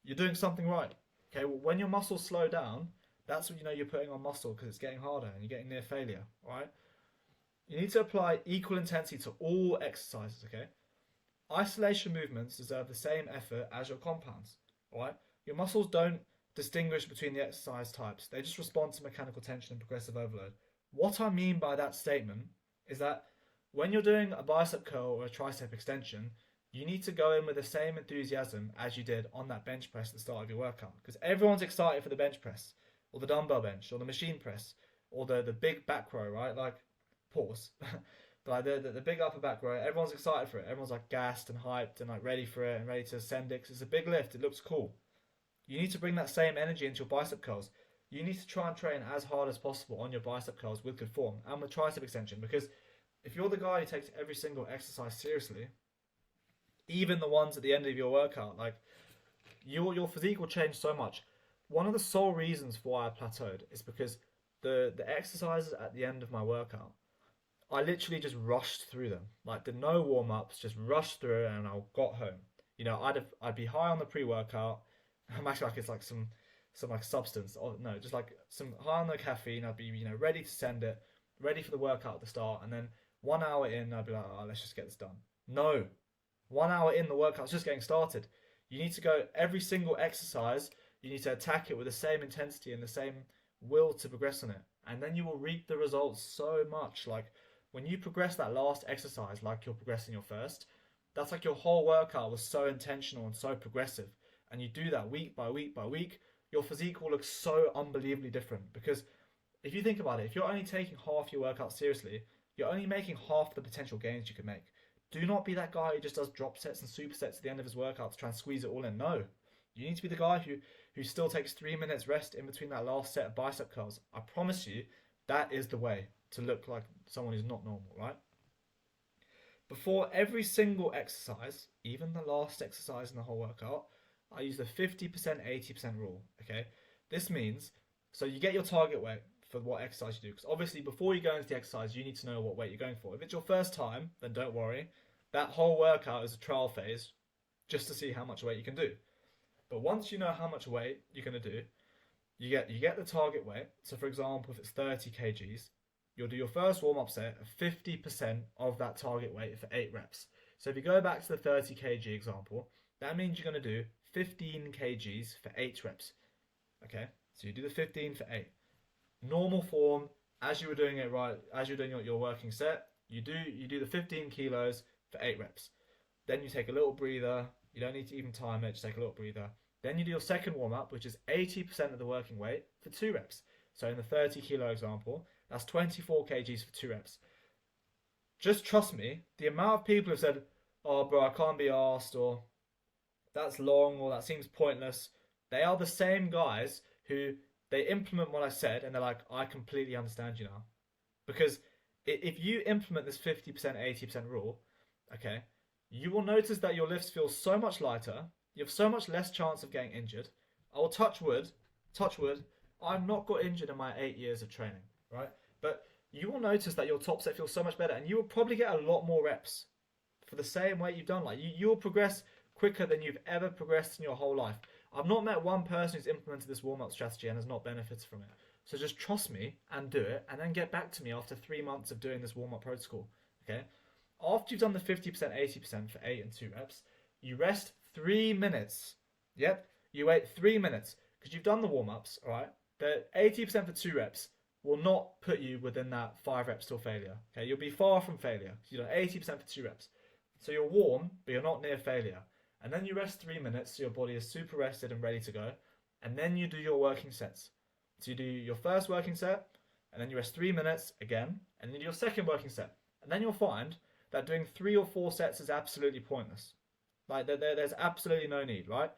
A: You're doing something right. Okay, well, when your muscles slow down, that's when you know you're putting on muscle because it's getting harder and you're getting near failure, all right? You need to apply equal intensity to all exercises, okay? Isolation movements deserve the same effort as your compounds, all right? Your muscles don't distinguish between the exercise types. They just respond to mechanical tension and progressive overload. What I mean by that statement is that when you're doing a bicep curl or a tricep extension, you need to go in with the same enthusiasm as you did on that bench press at the start of your workout, because everyone's excited for the bench press or the dumbbell bench or the machine press or the big back row, right? Like, pause. But like the big upper back row, everyone's excited for it. Everyone's like gassed and hyped and like ready for it and ready to ascend it 'cause it's a big lift. It looks cool. You need to bring that same energy into your bicep curls. You need to try and train as hard as possible on your bicep curls with good form and with tricep extension, because if you're the guy who takes every single exercise seriously, even the ones at the end of your workout, like your physique will change so much. One of the sole reasons for why I plateaued is because the exercises at the end of my workout, I literally just rushed through them. Like, did no warm ups, just rushed through it, and I got home. I'd be high on the pre workout. I'm actually like it's like some like substance, or no, just like some high on the caffeine. I'd be ready to send it, ready for the workout at the start, and then 1 hour in, I'd be like, oh, let's just get this done. No, 1 hour in, the workout's just getting started. You need to go every single exercise. You need to attack it with the same intensity and the same will to progress on it, and then you will reap the results so much. Like, when you progress that last exercise like you're progressing your first, that's like your whole workout was so intentional and so progressive. And you do that week by week by week, your physique will look so unbelievably different. Because if you think about it, if you're only taking half your workout seriously, you're only making half the potential gains you can make. Do not be that guy who just does drop sets and supersets at the end of his workout to try and squeeze it all in. No. You need to be the guy who still takes 3 minutes rest in between that last set of bicep curls. I promise you, that is the way to look like someone who's not normal, right? Before every single exercise, even the last exercise in the whole workout, I use the 50%, 80% rule, okay? This means, so you get your target weight for what exercise you do, because obviously before you go into the exercise, you need to know what weight you're going for. If it's your first time, then don't worry. That whole workout is a trial phase just to see how much weight you can do. But once you know how much weight you're going to do, you get the target weight. So for example, if it's 30 kgs, you'll do your first warm-up set of 50% of that target weight for 8 reps. So if you go back to the 30 kg example, that means you're going to do 15 kgs for 8 reps. Okay, so you do the 15 for 8. Normal form, as you were doing it right, as you're doing your working set, you do the 15 kilos for 8 reps. Then you take a little breather. You don't need to even time it, just take a little breather. Then you do your second warm-up, which is 80% of the working weight for 2 reps. So in the 30 kilo example, that's 24 kgs for 2 reps. Just trust me, the amount of people who've said, "Oh, bro, I can't be asked," or "that's long," or "that seems pointless," they are the same guys who they implement what I said and they're like, "I completely understand you now." Because if you implement this 50%, 80% rule, okay, you will notice that your lifts feel so much lighter. You have so much less chance of getting injured. I will touch wood. I've not got injured in my 8 years of training, right? But you will notice that your top set feels so much better, and you will probably get a lot more reps for the same weight you've done. Like you will progress quicker than you've ever progressed in your whole life. I've not met one person who's implemented this warm-up strategy and has not benefited from it. So just trust me and do it, and then get back to me after 3 months of doing this warm-up protocol. Okay. After you've done the 50%, 80% for 8 and 2 reps, you rest 3 minutes. Yep, you wait 3 minutes because you've done the warm-ups. All right. The 80% for 2 reps will not put you within that 5 reps till failure. Okay, you'll be far from failure. You've done 80% for 2 reps. So you're warm, but you're not near failure. And then you rest 3 minutes so your body is super rested and ready to go. And then you do your working sets. So you do your first working set, and then you rest 3 minutes again, and then you do your second working set. And then you'll find that doing 3 or 4 sets is absolutely pointless. Like there's absolutely no need, right?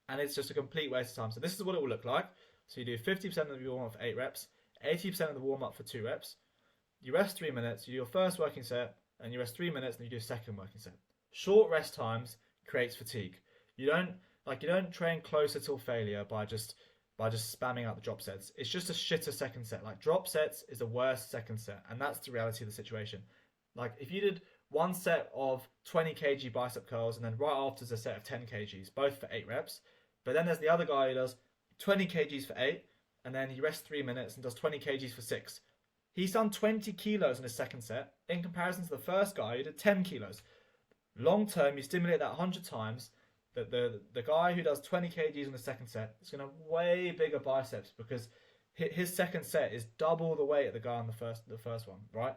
A: And it's just a complete waste of time. So this is what it will look like. So you do 50% of your warm-up for 8 reps, 80% of the warm-up for 2 reps. You rest 3 minutes, you do your first working set, and you rest 3 minutes, and you do a second working set. Short rest times creates fatigue. You don't train closer till failure by just spamming out the drop sets. It's just a shitter second set. Like drop sets is the worst second set, and that's the reality of the situation. Like if you did one set of 20 kg bicep curls and then right after is a set of 10 kgs, both for 8 reps, but then there's the other guy who does 20 kgs for 8 and then he rests 3 minutes and does 20 kgs for 6. He's done 20 kilos in his second set in comparison to the first guy who did 10 kilos. Long term, you stimulate that 100 times. The guy who does 20 kgs in the second set is going to have way bigger biceps because his second set is double the weight of the guy on the first one, right?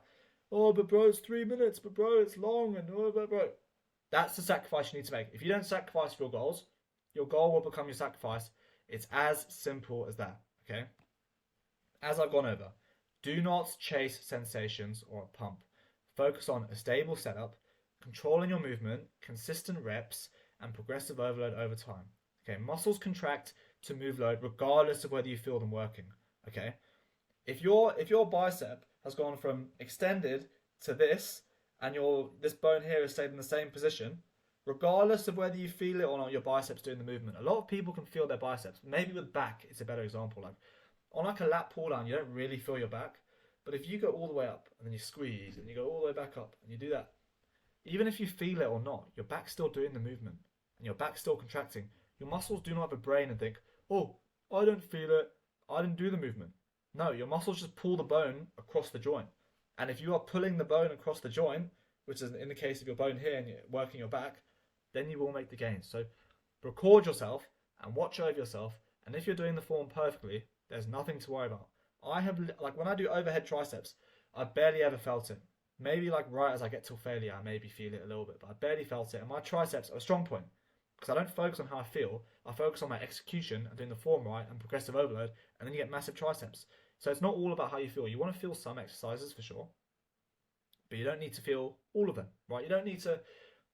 A: Oh, but bro, it's 3 minutes. But bro, it's long. And oh, but bro, that's the sacrifice you need to make. If you don't sacrifice for your goal will become your sacrifice. It's as simple as that. Okay. As I've gone over, do not chase sensations or a pump. Focus on a stable setup, controlling your movement, consistent reps, and progressive overload over time. Okay, muscles contract to move load regardless of whether you feel them working. Okay, if your bicep has gone from extended to this, and this bone here has stayed in the same position, regardless of whether you feel it or not, your biceps doing the movement. A lot of people can feel their biceps. Maybe with back, it's a better example. Like on like a lat pull down, you don't really feel your back, but if you go all the way up and then you squeeze and you go all the way back up and you do that, even if you feel it or not, your back's still doing the movement and your back's still contracting. Your muscles do not have a brain and think, oh, I don't feel it, I didn't do the movement. No, your muscles just pull the bone across the joint. And if you are pulling the bone across the joint, which is in the case of your bone here and you're working your back, then you will make the gains. So record yourself and watch over yourself. And if you're doing the form perfectly, there's nothing to worry about. Like when I do overhead triceps, I barely ever felt it. Maybe like right as I get till failure, I maybe feel it a little bit, but I barely felt it. And my triceps are a strong point because I don't focus on how I feel. I focus on my execution and doing the form right and progressive overload, and then you get massive triceps. So it's not all about how you feel. You want to feel some exercises for sure, but you don't need to feel all of them, right? You don't need to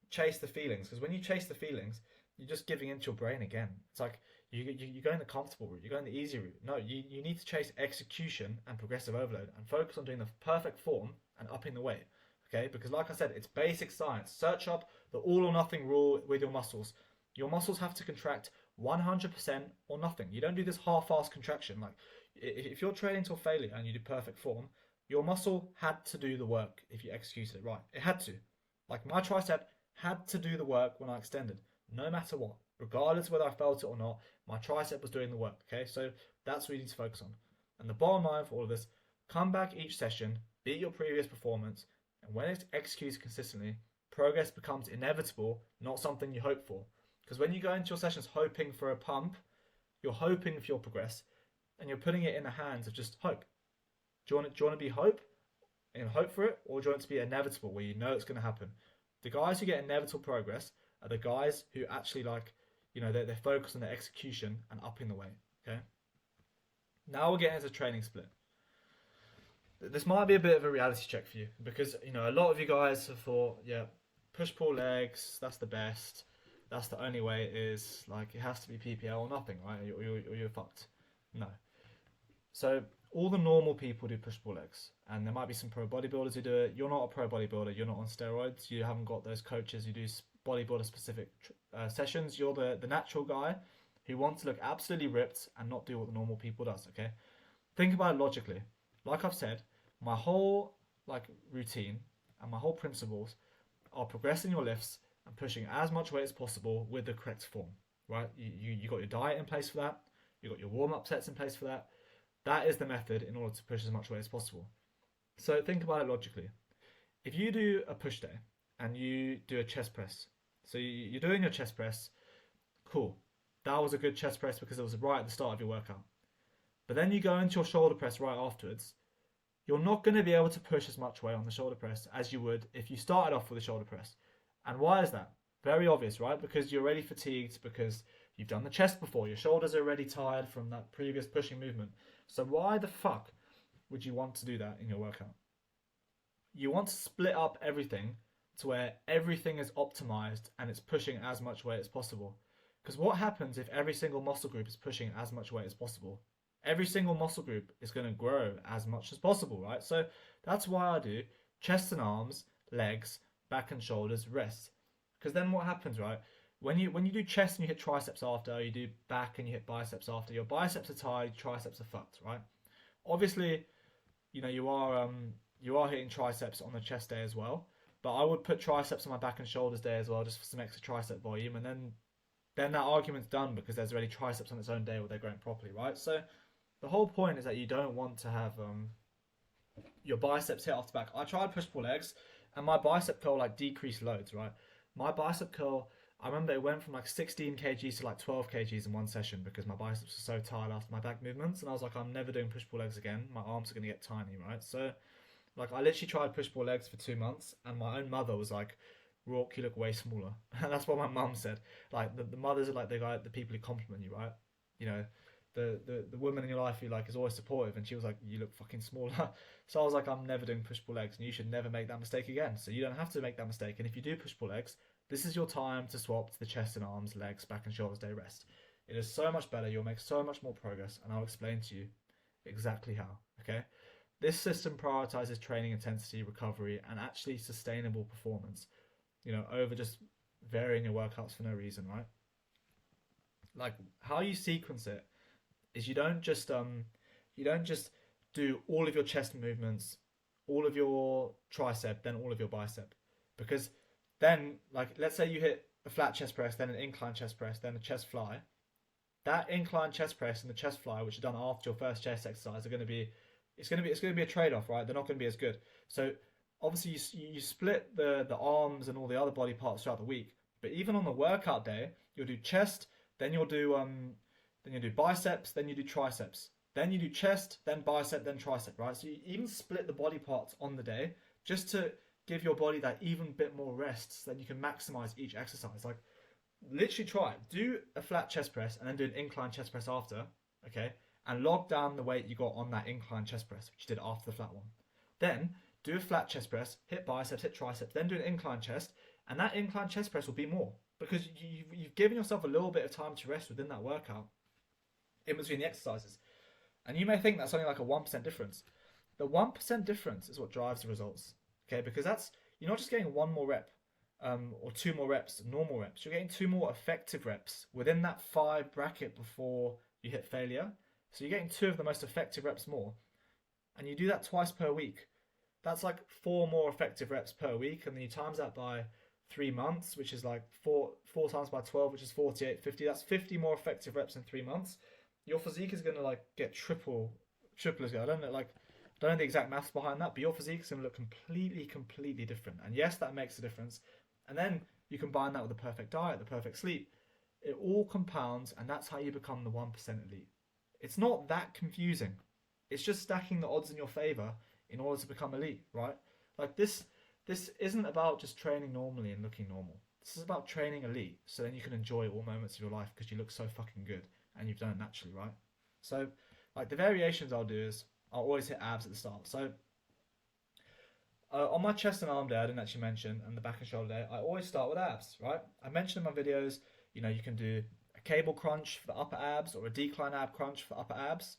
A: chase the feelings, because when you chase the feelings, you're just giving into your brain again. It's like you're going the comfortable route, you're going the easy route. No, you need to chase execution and progressive overload and focus on doing the perfect form and upping the weight. Okay, because like I said, it's basic science. Search up the all or nothing rule with your muscles. Your muscles have to contract 100% or nothing. You don't do this half-assed contraction. Like if you're training till failure and you do perfect form, your muscle had to do the work if you executed it right. It had to. Like my tricep had to do the work when I extended, no matter what. Regardless of whether I felt it or not, my tricep was doing the work. Okay, so that's what you need to focus on. And the bottom line for all of this, come back each session, beat your previous performance, and when it's executed consistently, progress becomes inevitable, not something you hope for. Because when you go into your sessions hoping for a pump, you're hoping for your progress, and you're putting it in the hands of just hope. Do you want to be hope and hope for it, or do you want it to be inevitable where you know it's going to happen? The guys who get inevitable progress are the guys who actually they're focused on their execution and upping the weight. Okay. Now we're getting into training split. this might be a bit of a reality check for you because a lot of you guys have thought, yeah, push pull legs, that's the best. That's the only way it is. Like it has to be PPL or nothing, right? Or you're fucked. No. So all the normal people do push pull legs, and there might be some pro bodybuilders who do it. You're not a pro bodybuilder. You're not on steroids. You haven't got those coaches who do bodybuilder specific sessions. You're the natural guy who wants to look absolutely ripped and not do what the normal people does. Okay, think about it logically. Like I've said, my whole routine and my whole principles are progressing your lifts and pushing as much weight as possible with the correct form. Right? You got your diet in place for that. You got your warm up sets in place for that. That is the method in order to push as much weight as possible. So think about it logically. If you do a push day and you do a chest press, so you're doing your chest press, cool. That was a good chest press because it was right at the start of your workout. But then you go into your shoulder press right afterwards. You're not going to be able to push as much weight on the shoulder press as you would if you started off with a shoulder press. And why is that? Very obvious, right? Because you're already fatigued, because you've done the chest before. Your shoulders are already tired from that previous pushing movement. So why the fuck would you want to do that in your workout? You want to split up everything to where everything is optimized and it's pushing as much weight as possible. Because what happens if every single muscle group is pushing as much weight as possible? Every single muscle group is going to grow as much as possible, right? So that's why I do chest and arms, legs, back and shoulders, rest. Because then what happens, right? When you do chest and you hit triceps after, you do back and you hit biceps after, your biceps are tired, triceps are fucked, right? Obviously, you are hitting triceps on the chest day as well, but I would put triceps on my back and shoulders day as well, just for some extra tricep volume, and then that argument's done because there's already triceps on its own day where they're growing properly, right? So the whole point is that you don't want to have your biceps hit off the back. I tried push pull legs, and my bicep curl decreased loads, right? My bicep curl, I remember it went from 16 kgs to 12 kgs in one session because my biceps were so tired after my back movements, and I was like, I'm never doing push pull legs again. My arms are gonna get tiny, right? So I literally tried push pull legs for 2 months, and my own mother was like, Rourke, you look way smaller. And that's what my mum said. The mothers are the people who compliment you, right? The woman in your life who is always supportive, and she was like, you look fucking smaller. So I was like, I'm never doing push pull legs, and you should never make that mistake again. So you don't have to make that mistake. And if you do push pull legs, this is your time to swap to the chest and arms, legs, back and shoulders day rest. It is so much better. You'll make so much more progress, and I'll explain to you exactly how. Okay. This system prioritizes training intensity, recovery, and actually sustainable performance. Over just varying your workouts for no reason, right? How you sequence it is you don't just do all of your chest movements, all of your tricep, then all of your bicep, because then let's say you hit a flat chest press, then an incline chest press, then a chest fly. That incline chest press and the chest fly, which are done after your first chest exercise, are going to be it's going to be a trade-off, right? They're not going to be as good. So obviously you split the arms and all the other body parts throughout the week, but even on the workout day, you'll do chest, then you'll do biceps, then you do triceps, then you do chest, then bicep, then tricep, right? So you even split the body parts on the day just to give your body that even bit more rest, so that you can maximize each exercise. Literally try it. Do a flat chest press and then do an incline chest press after, okay? And log down the weight you got on that incline chest press, which you did after the flat one. Then do a flat chest press, hit biceps, hit triceps, then do an incline chest, and that incline chest press will be more because you've given yourself a little bit of time to rest within that workout in between the exercises. And you may think that's only a 1% difference. The 1% difference is what drives the results, okay? Because you're not just getting one more rep or two more reps, normal reps. You're getting two more effective reps within that 5 bracket before you hit failure. So you're getting 2 of the most effective reps more. And you do that twice per week. That's 4 more effective reps per week, and then you times that by 3 months, which is 4 times by 12, which is 48, 50. That's 50 more effective reps in 3 months. Your physique is going to get triple as good. I don't know the exact maths behind that, but your physique is going to look completely different. And yes, that makes a difference. And then you combine that with the perfect diet, the perfect sleep. It all compounds, and that's how you become the 1% elite. It's not that confusing. It's just stacking the odds in your favor in order to become elite, right? This isn't about just training normally and looking normal. This is about training elite, so then you can enjoy all moments of your life because you look so fucking good and you've done it naturally, right? So the variations I'll do is I'll always hit abs at the start. So On my chest and arm day, I didn't actually mention, and the back and shoulder day, I always start with abs, right? I mentioned in my videos, you can do a cable crunch for the upper abs or a decline ab crunch for upper abs.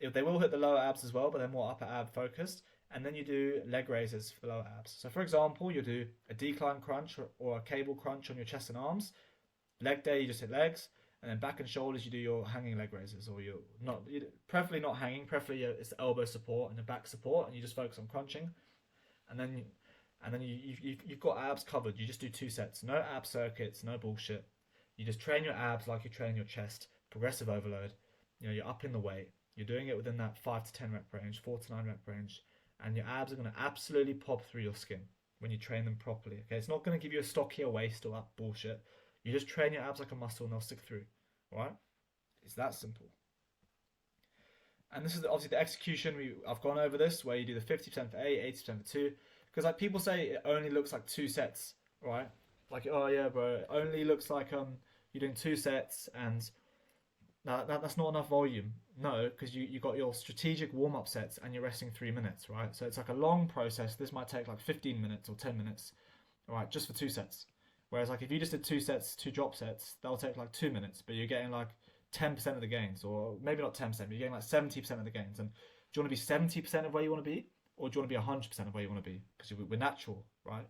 A: They will hit the lower abs as well, but they're more upper ab focused. And then you do leg raises for the lower abs. So, for example, you do a decline crunch or a cable crunch on your chest and arms. Leg day, you just hit legs. And then back and shoulders, you do your hanging leg raises, or preferably not hanging. Preferably it's elbow support and the back support, and you just focus on crunching. And then you've got abs covered. You just do 2 sets, no ab circuits, no bullshit. You just train your abs like you train your chest. Progressive overload. You're upping the weight. You're doing it within that 5 to 10 rep range, 4 to 9 rep range, and your abs are going to absolutely pop through your skin when you train them properly. Okay, it's not going to give you a stockier waist or that bullshit. You just train your abs like a muscle and they'll stick through. All right? It's that simple. And this is obviously the execution. I've gone over this where you do the 50% for 8, 80% for 2. Because like people say it only looks like 2 sets, right? Like, oh yeah, bro, it only looks like you're doing 2 sets and that's not enough volume. No, because you got your strategic warm-up sets and you're resting 3 minutes, right? So it's like a long process. This might take like 15 minutes or 10 minutes, all right, just for 2 sets. Whereas like if you just did 2 sets, 2 drop sets, that'll take like 2 minutes, but you're getting like 10% of the gains, or maybe not 10%, but you're getting like 70% of the gains. And do you want to be 70% of where you want to be, or do you want to be 100% of where you want to be? Because we're natural, right?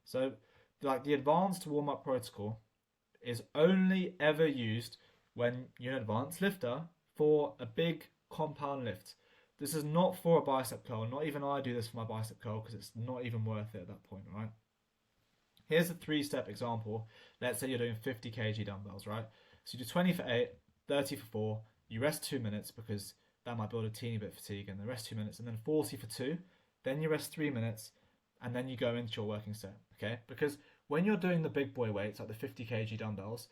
A: So like the advanced warm-up protocol is only ever used when you're an advanced lifter for a big compound lift. This is not for a bicep curl. Not even I do this for my bicep curl because it's not even worth it at that point, right? Here's a 3-step example. Let's say you're doing 50 kg dumbbells, right? So you do 20 for 8, 30 for 4. You rest 2 minutes because that might build a teeny bit of fatigue, and then rest 2 minutes, and then 40 for 2. Then you rest 3 minutes, and then you go into your working set, okay? Because when you're doing the big boy weights, like the 50 kg dumbbells,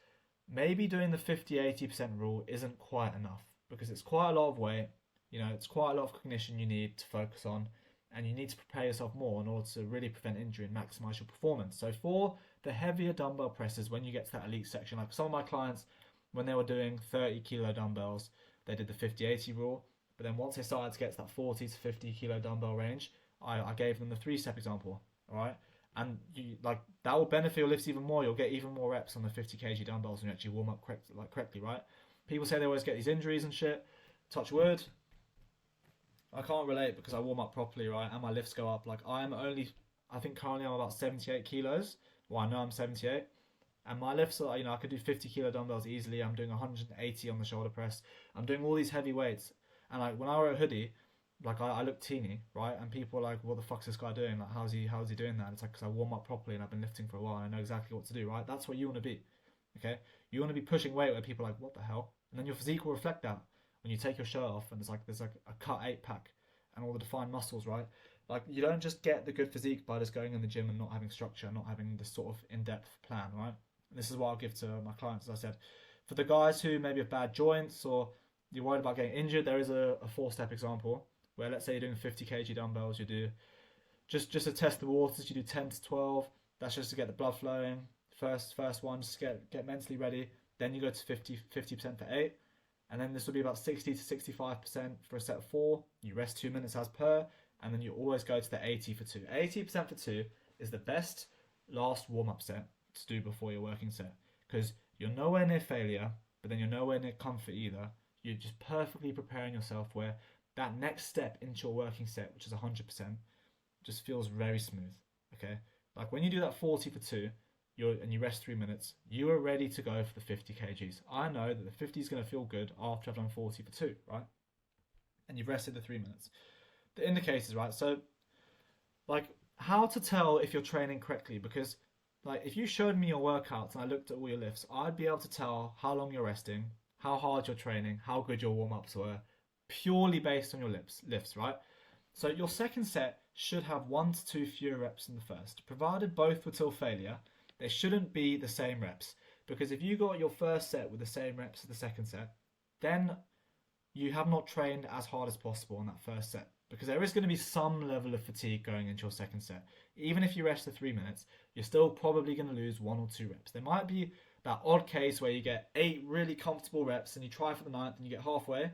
A: maybe doing the 50-80% rule isn't quite enough because it's quite a lot of weight, it's quite a lot of cognition you need to focus on, and you need to prepare yourself more in order to really prevent injury and maximize your performance. So for the heavier dumbbell presses, when you get to that elite section, like some of my clients, when they were doing 30 kilo dumbbells, they did the 50-80 rule, but then once they started to get to that 40 to 50 kilo dumbbell range, I gave them the 3-step example, all right? And that will benefit your lifts even more. You'll get even more reps on the 50 kg dumbbells when you actually warm up correctly, right? People say they always get these injuries and shit. Touch wood. I can't relate because I warm up properly, right? And my lifts go up. Like I think currently I'm about 78 kilos. Well, I know I'm 78. And my lifts are, I could do 50 kilo dumbbells easily. I'm doing 180 on the shoulder press. I'm doing all these heavy weights. And like when I wear a hoodie, like I look teeny, right? And people are like, what the fuck's this guy doing? Like, how's he doing that? And it's like, because I warm up properly and I've been lifting for a while and I know exactly what to do, right? That's what you want to be, okay? You want to be pushing weight where people are like, what the hell? And then your physique will reflect that when you take your shirt off and there's like a cut 8-pack and all the defined muscles, right? Like you don't just get the good physique by just going in the gym and not having structure, not having this sort of in-depth plan, right? And this is what I'll give to my clients, as I said. For the guys who maybe have bad joints or you're worried about getting injured, there is a 4-step example where let's say you're doing 50 kg dumbbells, you do just to test the waters, you do 10 to 12. That's just to get the blood flowing. First one, just get mentally ready. Then you go to 50% for 8. And then this will be about 60 to 65% for a set of 4. You rest 2 minutes as per. And then you always go to the 80 for 2. 80% for 2 is the best last warm-up set to do before your working set. Because you're nowhere near failure, but then you're nowhere near comfort either. You're just perfectly preparing yourself where that next step into your working set, which is 100%, just feels very smooth, okay? Like when you do that 40 for 2, and you rest 3 minutes, you are ready to go for the 50 kgs. I know that the 50 is going to feel good after I've done 40 for 2, right? And you've rested the 3 minutes. The indicators, right? So, like, how to tell if you're training correctly? Because, like, if you showed me your workouts and I looked at all your lifts, I'd be able to tell how long you're resting, how hard you're training, how good your warm-ups were, purely based on your lifts, right? So your second set should have 1 to 2 fewer reps than the first. Provided both were till failure, they shouldn't be the same reps. Because if you got your first set with the same reps as the second set, then you have not trained as hard as possible on that first set. Because there is going to be some level of fatigue going into your second set. Even if you rest for 3 minutes, you're still probably going to lose 1 or 2 reps. There might be that odd case where you get 8 really comfortable reps and you try for the 9th and you get halfway.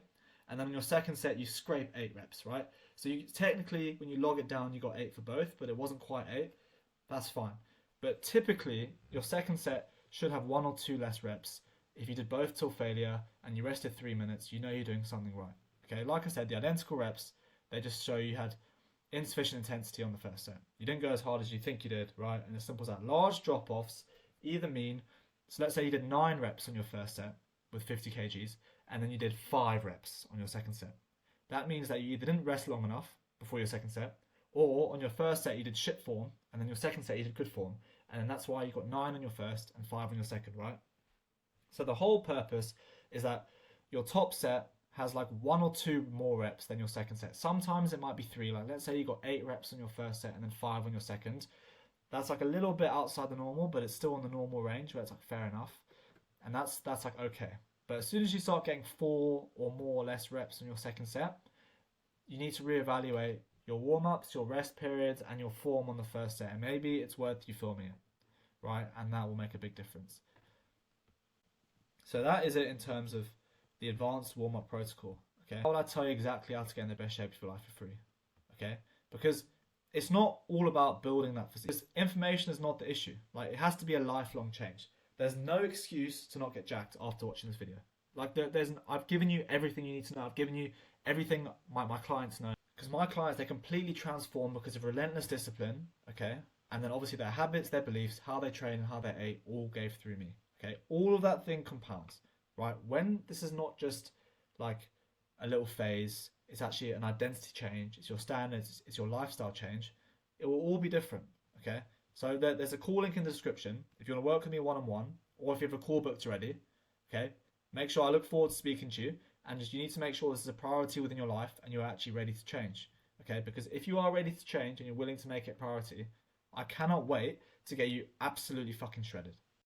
A: And then in your second set, you scrape 8 reps, right? So you technically, when you log it down, you got 8 for both, but it wasn't quite 8. That's fine. But typically, your second set should have 1 or 2 less reps. If you did both till failure and you rested 3 minutes, you know you're doing something right. Okay, like I said, the identical reps, they just show you had insufficient intensity on the first set. You didn't go as hard as you think you did, right? And as simple as that. Large drop-offs either mean, so let's say you did 9 reps on your first set with 50 kgs, and then you did 5 reps on your second set. That means that you either didn't rest long enough before your second set, or on your first set you did shit form, and then your second set you did good form, and then that's why you got 9 on your first and 5 on your second, right? So the whole purpose is that your top set has like 1 or 2 more reps than your second set. Sometimes it might be 3. Like let's say you got 8 reps on your first set and then 5 on your second. That's like a little bit outside the normal, but it's still on the normal range where it's like fair enough. And that's like okay. But as soon as you start getting 4 or more or less reps on your second set, you need to reevaluate your warm-ups, your rest periods, and your form on the first set. And maybe it's worth you filming it, right? And that will make a big difference. So that is it in terms of the advanced warm-up protocol. Okay, how will I tell you exactly how to get in the best shape of your life for free? Okay, because it's not all about building that physique. Because information is not the issue. Like it has to be a lifelong change. There's no excuse to not get jacked after watching this video. Like I've given you everything you need to know. I've given you everything my clients know. Because my clients, they completely transform because of relentless discipline. Okay, and then obviously their habits, their beliefs, how they train, and how they ate all gave through me. Okay, all of that thing compounds, right? When this is not just like a little phase, it's actually an identity change, it's your standards, it's your lifestyle change, it will all be different, okay? So there's a call link in the description if you want to work with me one-on-one, or if you have a call booked already, okay? Make sure I look forward to speaking to you, and just you need to make sure this is a priority within your life and you're actually ready to change, okay? Because if you are ready to change and you're willing to make it a priority, I cannot wait to get you absolutely fucking shredded.